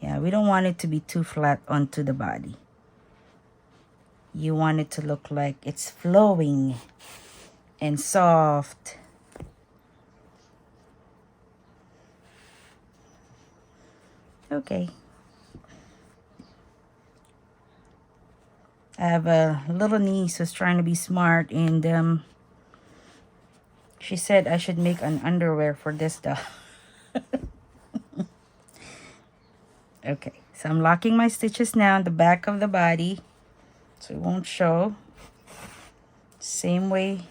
Yeah, we don't want it to be too flat onto the body. You want it to look like it's flowing and soft. Okay. I have a little niece who's trying to be smart and She said I should make an underwear for this doll. Okay, so I'm locking my stitches now on the back of the body so it won't show. Same way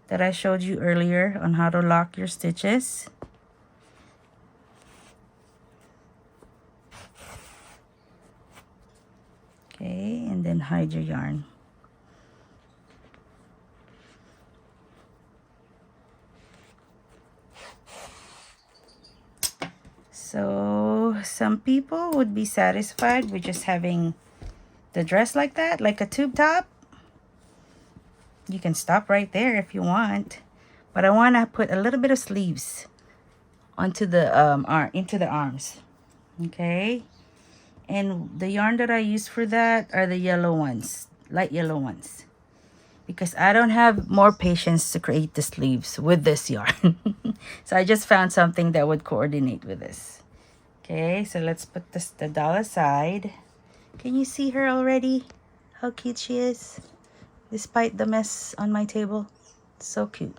that I showed you earlier on how to lock your stitches. Okay, and then hide your yarn. So some people would be satisfied with just having the dress like that, like a tube top. You can stop right there if you want, but I want to put a little bit of sleeves onto the into the arms. Okay, and the yarn that I use for that are the yellow ones, light yellow ones, because I don't have more patience to create the sleeves with this yarn. So I just found something that would coordinate with this. Okay, so let's put the doll aside. Can you see her already? How cute she is, despite the mess on my table. So cute.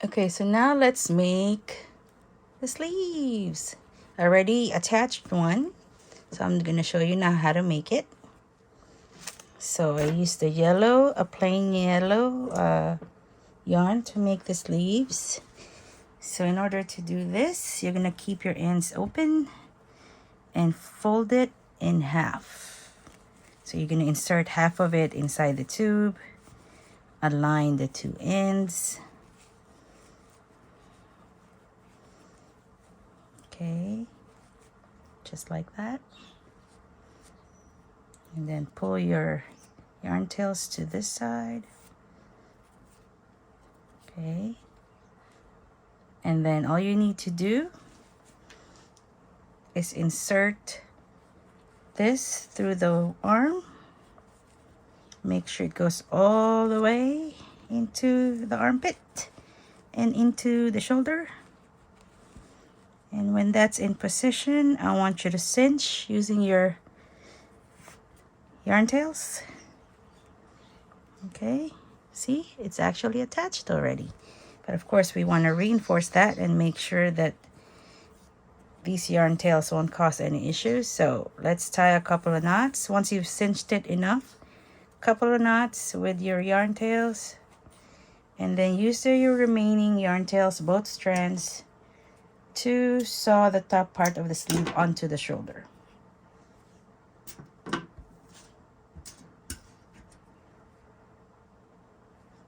Okay, so now let's make the sleeves. I already attached one, so I'm gonna show you now how to make it. So I used the yellow, a plain yellow yarn to make the sleeves. So in order to do this, you're gonna keep your ends open and fold it in half. So you're gonna insert half of it inside the tube, align the two ends. Okay, just like that. And then pull your yarn tails to this side. Okay. And then all you need to do is insert this through the arm. Make sure it goes all the way into the armpit and into the shoulder. And when that's in position, I want you to cinch using your yarn tails. Okay, see, it's actually attached already. But of course, we want to reinforce that and make sure that these yarn tails won't cause any issues. So let's tie a couple of knots. Once you've cinched it enough, couple of knots with your yarn tails, and then use your remaining yarn tails, both strands, to sew the top part of the sleeve onto the shoulder.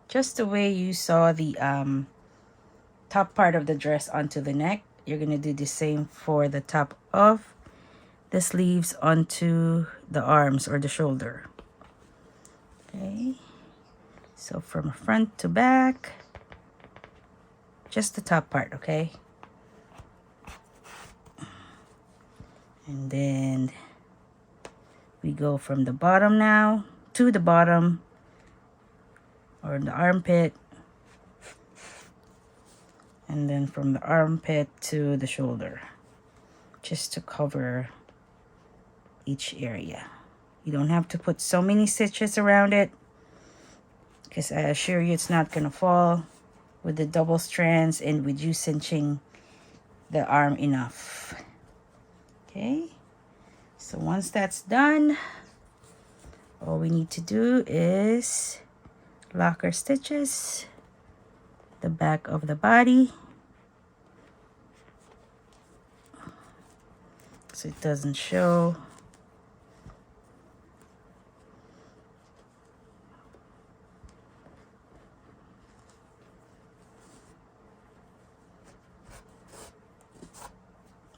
Just the way you saw the top part of the dress onto the neck, you're going to do the same for the top of the sleeves onto the arms or the shoulder. Okay, so from front to back, just the top part, okay? And then we go from the bottom now to the bottom, or the armpit, and then from the armpit to the shoulder, just to cover each area. You don't have to put so many stitches around it, because I assure you it's not gonna fall with the double strands and with you cinching the arm enough. Okay, so once that's done, all we need to do is lock our stitches, the back of the body, so it doesn't show.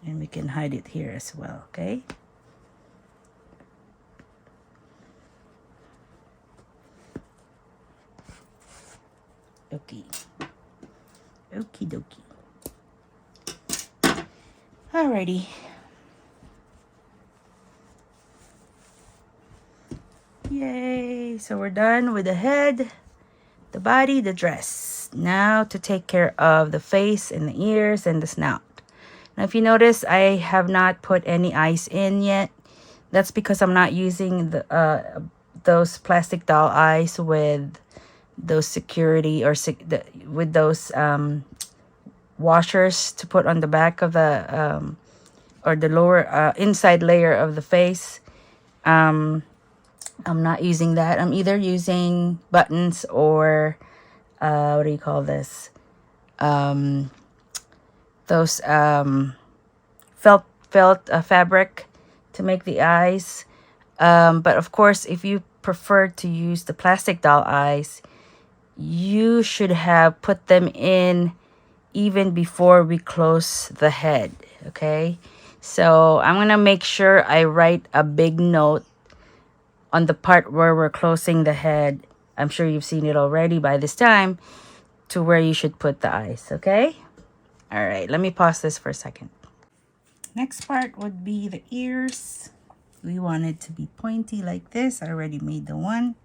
And we can hide it here as well, okay? Okay. Okie dokie. Alrighty. Yay! So we're done with the head, the body, the dress. Now to take care of the face and the ears and the snout. Now if you notice, I have not put any eyes in yet. That's because I'm not using the those plastic doll eyes with those security or with those washers to put on the back of the or the lower inside layer of the face. I'm not using that. I'm either using buttons or what do you call this? Those felt fabric to make the eyes. But of course, if you prefer to use the plastic doll eyes, you should have put them in even before we close the head. Okay, so I'm gonna make sure I write a big note on the part where we're closing the head. I'm sure you've seen it already by this time, to where you should put the eyes. Okay, all right, let me pause this for a second. Next part would be the ears. We want it to be pointy like this. I already made the one,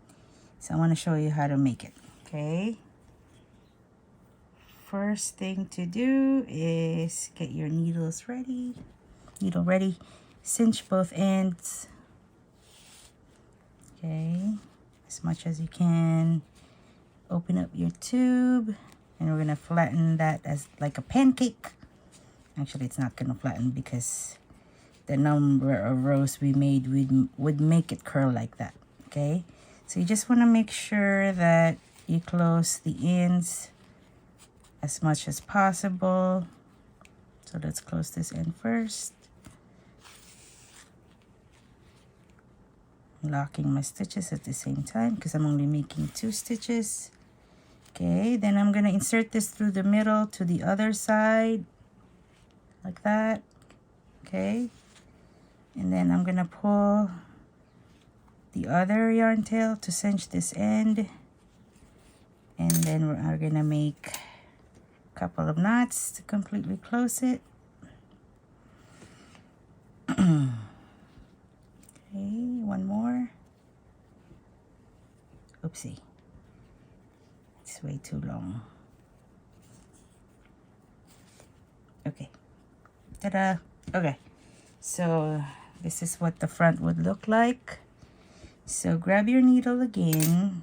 so I want to show you how to make it. Okay, first thing to do is get your needles ready. Needle ready. Cinch both ends. Okay, as much as you can. Open up your tube, and we're gonna flatten that as like a pancake. Actually, it's not gonna flatten because the number of rows we made would make it curl like that. Okay, so you just want to make sure that you close the ends as much as possible. So let's close this end first. Locking my stitches at the same time because I'm only making 2 stitches. Okay, then I'm gonna insert this through the middle to the other side like that. Okay, and then I'm gonna pull the other yarn tail to cinch this end, and then we're gonna make a couple of knots to completely close it. Okay, one more. Oopsie, it's way too long. Okay, ta-da. Okay, so this is what the front would look like. So grab your needle again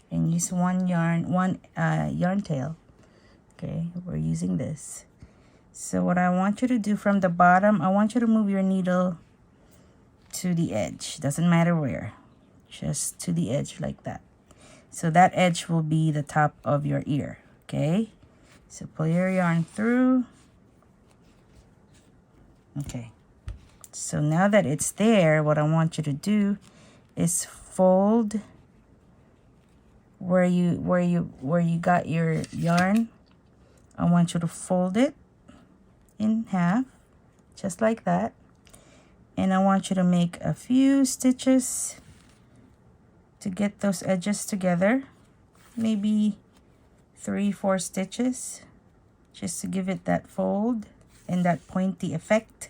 and use one yarn tail. Okay, we're using this. So what I want you to do from the bottom, I want you to move your needle to the edge. Doesn't matter where, just to the edge like that. So that edge will be the top of your ear. Okay, so pull your yarn through. Okay, so now that it's there, what I want you to do is fold where you got your yarn. I want you to fold it in half, just like that. And I want you to make a few stitches to get those edges together. Maybe 3-4 stitches, just to give it that fold and that pointy effect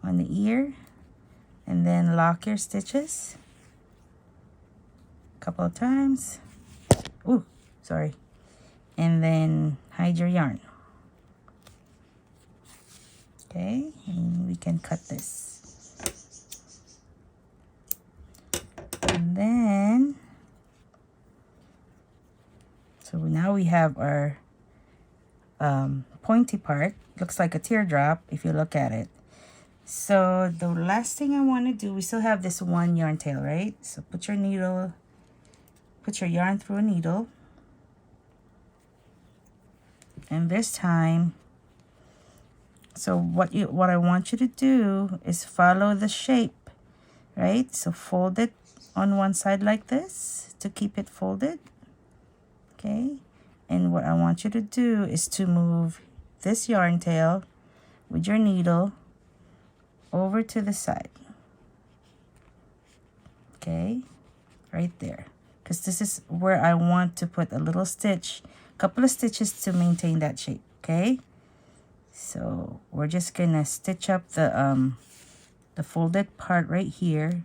on the ear. And then lock your stitches a couple of times. Ooh, sorry. And then hide your yarn. Okay, and we can cut this. And then, so now we have our pointy part. Looks like a teardrop if you look at it. So the last thing I want to do, we still have this one yarn tail, right? So put your yarn through a needle. And this time, so what I want you to do is follow the shape, right? So fold it on one side like this to keep it folded. Okay, and what I want you to do is to move this yarn tail with your needle over to the side. Okay, right there, because this is where I want to put a little stitch, couple of stitches to maintain that shape. Okay, so we're just gonna stitch up the folded part right here,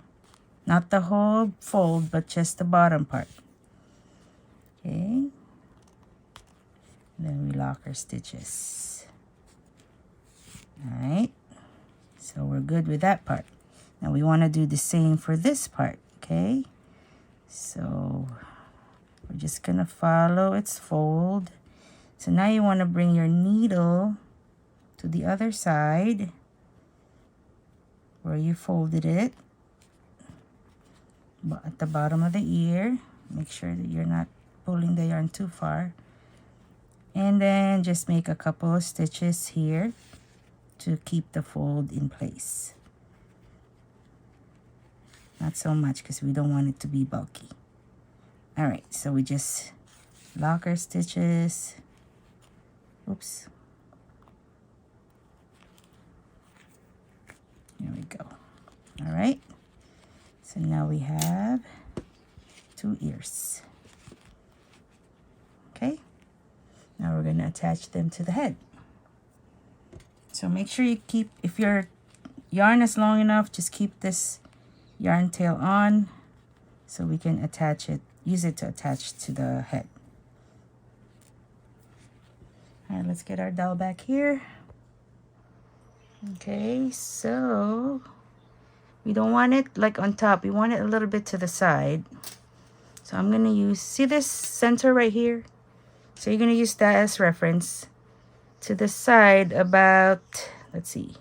not the whole fold, but just the bottom part. Okay, then we lock our stitches. All right, so we're good with that part. Now we want to do the same for this part. Okay, so We're just gonna follow its fold. So now you want to bring your needle to the other side where you folded it, but at the bottom of the ear. Make sure that you're not pulling the yarn too far. And then just make a couple of stitches here to keep the fold in place. Not so much because we don't want it to be bulky. All right, so we just lock our stitches. Oops. There we go. All right, so now we have 2 ears. Okay, now we're gonna attach them to the head. So make sure you keep, if your yarn is long enough, just keep this yarn tail on so we can attach it, use it to attach to the head. All right, let's get our doll back here. Okay, so we don't want it like on top. We want it a little bit to the side. So I'm gonna use, see this center right here? So you're gonna use that as reference. To the side about, let's see,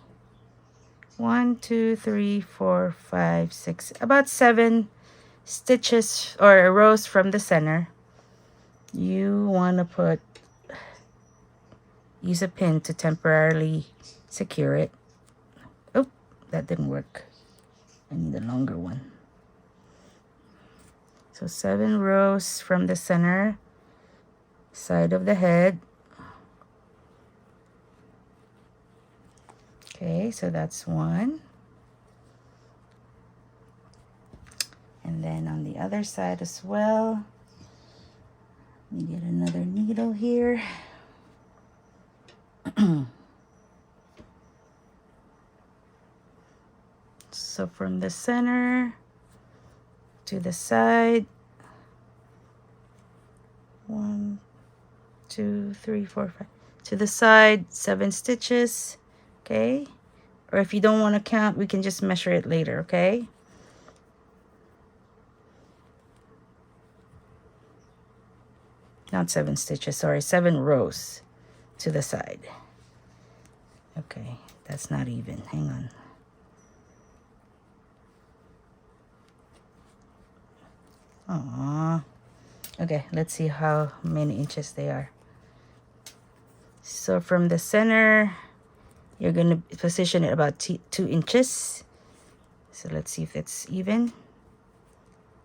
1, 2, 3, 4, 5, 6, about 7 stitches or rows from the center. You want to use a pin to temporarily secure it. Oh, that didn't work. I need a longer one. So 7 rows from the center side of the head. Okay, so that's 1. And then on the other side as well, let me get another needle here. So from the center to the side, 1, 2, 3, 4, 5. To the side, 7 stitches. Okay, or if you don't want to count, we can just measure it later. Okay, not 7 stitches, sorry, 7 rows to the side. Okay, that's not even, hang on. Aww. Okay, let's see how many inches they are. So from the center, you're going to position it about 2 inches. So let's see if it's even.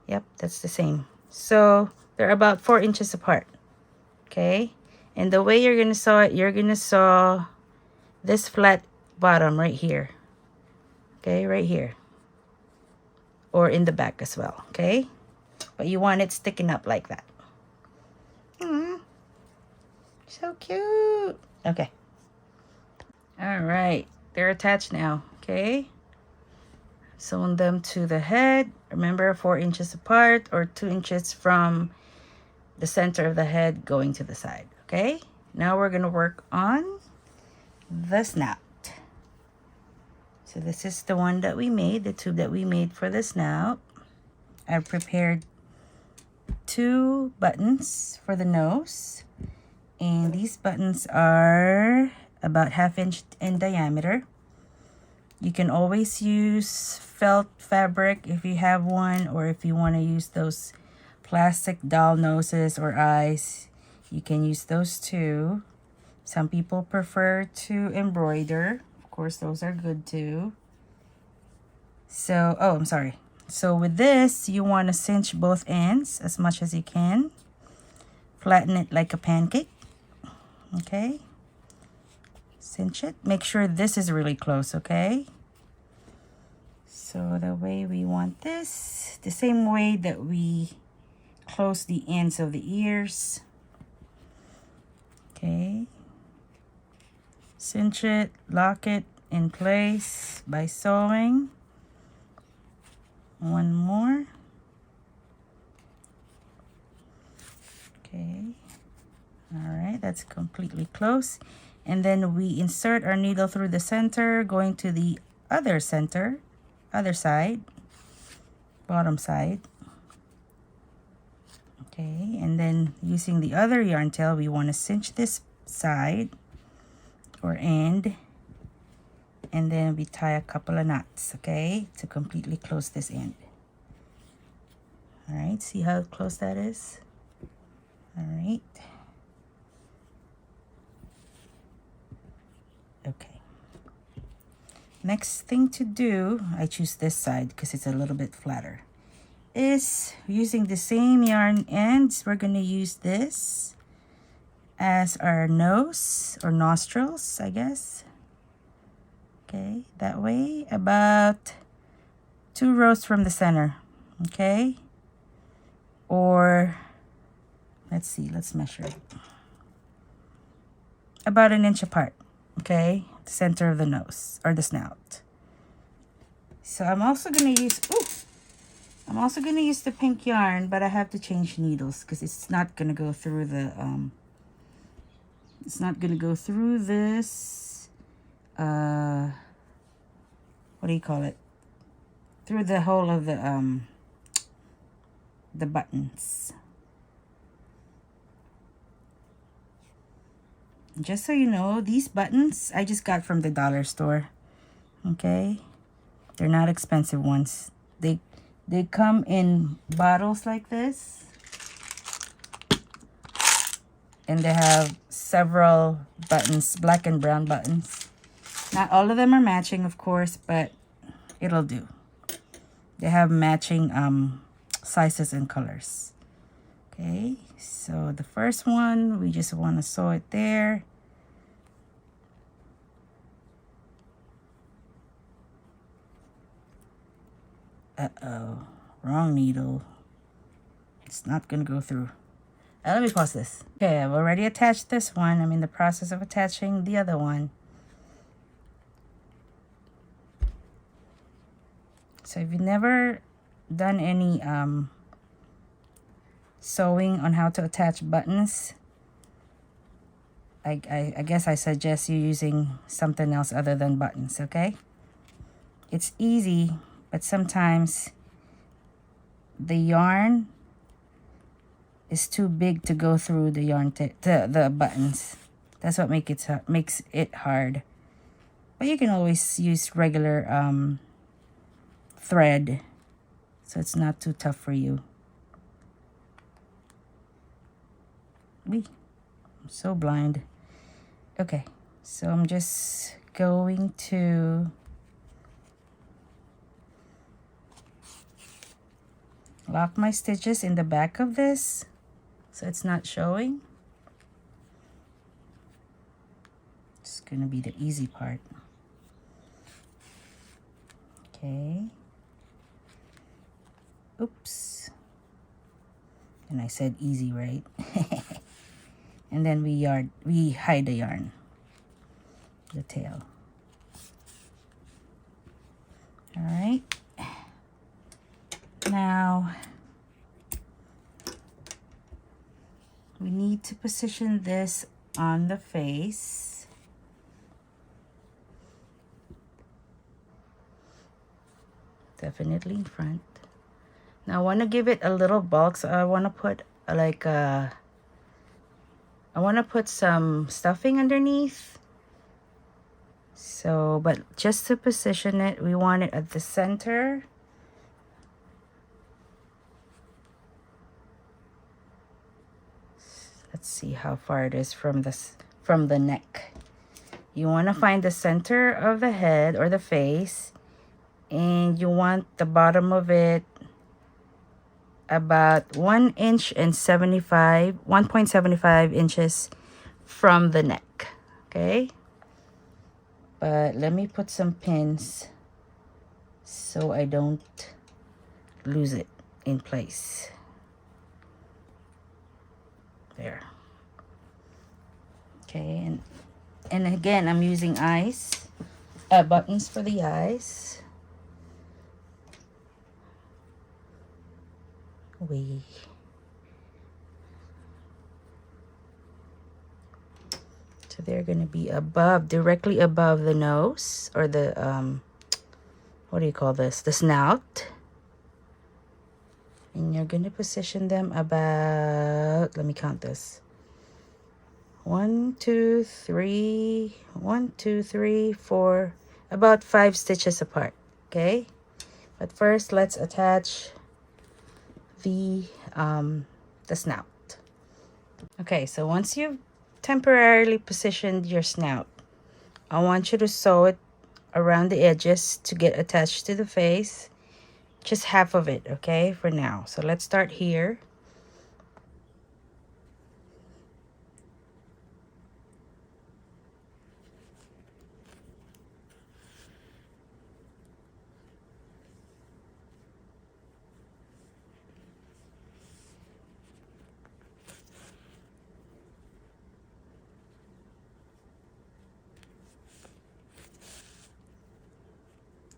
Yep, that's the same. So they're about 4 inches apart. Okay, and the way you're going to sew it, you're going to sew this flat bottom right here. Okay, right here. Or in the back as well. Okay, but you want it sticking up like that. So cute. Okay. All right, they're attached now. Okay, sewn them to the head. Remember, 4 inches apart or 2 inches from the center of the head going to the side. Okay, now we're gonna work on the snout. So this is the one that we made, the tube that we made for the snout. I've prepared 2 buttons for the nose, and these buttons are about 1/2 inch in diameter. You can always use felt fabric if you have one, or if you want to use those plastic doll noses or eyes, you can use those too. Some people prefer to embroider. Of course, those are good too. So, oh, I'm sorry. So with this, you want to cinch both ends as much as you can. Flatten it like a pancake. Okay. Cinch it. Make sure this is really close, okay? So the way we want this, the same way that we close the ends of the ears. Okay. Cinch it, lock it in place by sewing. One more. Okay. All right, that's completely close. And then we insert our needle through the center, going to the other center, other side, bottom side. Okay, and then using the other yarn tail, we want to cinch this side or end, and then we tie a couple of knots, okay, to completely close this end. All right, see how close that is? All right. Okay. Next thing to do, I choose this side because it's a little bit flatter, is using the same yarn ends. We're going to use this as our nose or nostrils, I guess. Okay, that way, about 2 rows from the center, okay? Or, let's see, let's measure it. About 1 inch apart, okay? The center of the nose or the snout. So I'm also going to use, I'm also going to use the pink yarn, but I have to change needles because it's not going to go through the, it's not going to go through this, what do you call it? Through the whole of the buttons. Just so you know, these buttons I just got from the dollar store. Okay? They're not expensive ones. They come in bottles like this. And they have several buttons, black and brown buttons. Not all of them are matching, of course, but it'll do. They have matching sizes and colors. Okay, so the first one, we just want to sew it there. Uh-oh, wrong needle. It's not going to go through. Let me pause this. Okay, I've already attached this one. I'm in the process of attaching the other one. So if you've never done any sewing on how to attach buttons, I guess I suggest you using something else other than buttons, okay? It's easy, but sometimes the yarn is too big to go through the yarn the buttons. That's what makes it hard. But you can always use regular thread, so it's not too tough for you. I'm so blind. Okay, so I'm just going to lock my stitches in the back of this so it's not showing. It's gonna be the easy part. Okay. Oops. And I said easy, right? And then we hide the yarn, the tail. All right. Now we need to position this on the face. Definitely in front. Now I want to give it a little bulk, so I want to put I want to put some stuffing underneath. So, but just to position it, we want it at the center. Let's see how far it is from the neck. You want to find the center of the head or the face, and you want the bottom of it about 1.75 inches from the neck. Okay, but let me put some pins so I don't lose it in place. There. Okay, and again, I'm using buttons for the eyes. So they're gonna be directly above the nose, or the what do you call this? The snout. And you're going to position them about, let me count this. 1, 2, 3, 1, 2, 3, 4, about 5 stitches apart. Okay, but first let's attach the snout. Okay, so once you've temporarily positioned your snout, I want you to sew it around the edges to get attached to the face. Just half of it, okay, for now. So let's start here.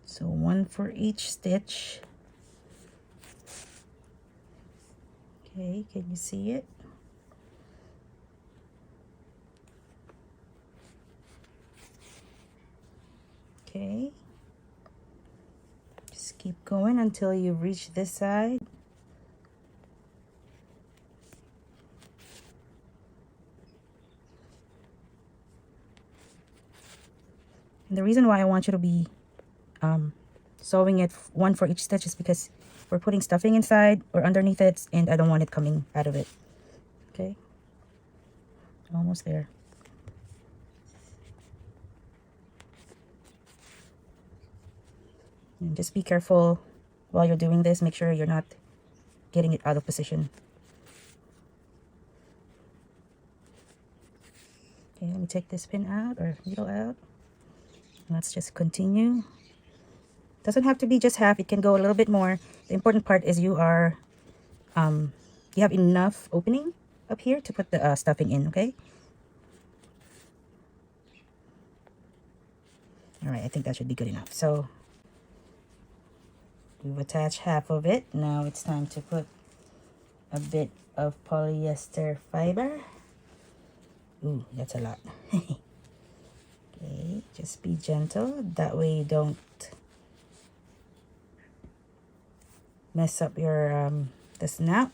So one for each stitch. Okay, can you see it? Okay. Just keep going until you reach this side. And the reason why I want you to be sewing it one for each stitch is because we're putting stuffing inside or underneath it, and I don't want it coming out of it. Okay, almost there. And just be careful while you're doing this. Make sure you're not getting it out of position. Okay, let me take this pin out or needle out. Let's just continue. Doesn't have to be just half, it can go a little bit more. The important part is you are you have enough opening up here to put the stuffing in. Okay, all right, I think that should be good enough. So we've attached half of it. Now it's time to put a bit of polyester fiber. Ooh, that's a lot. Okay, just be gentle, that way you don't mess up your the snout.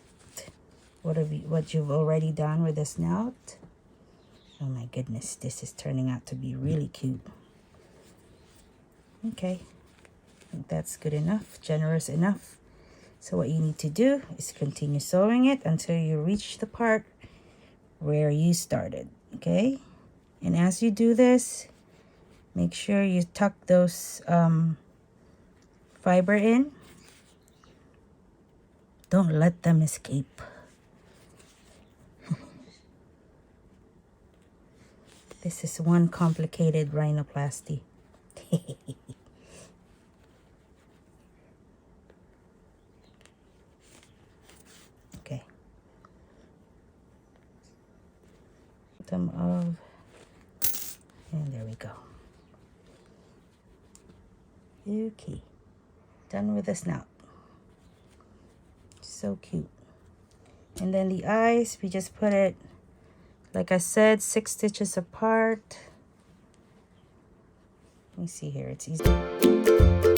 What you've already done with the snout. Oh my goodness, this is turning out to be really cute. Okay, I think that's good enough, generous enough. So what you need to do is continue sewing it until you reach the part where you started. Okay, and as you do this, make sure you tuck those fiber in. Don't let them escape. This is one complicated rhinoplasty. Okay. Bottom of, and there we go. Okay, done with the snout. So cute. And then the eyes, we just put it, like I said, 6 stitches apart. Let me see here, it's easy.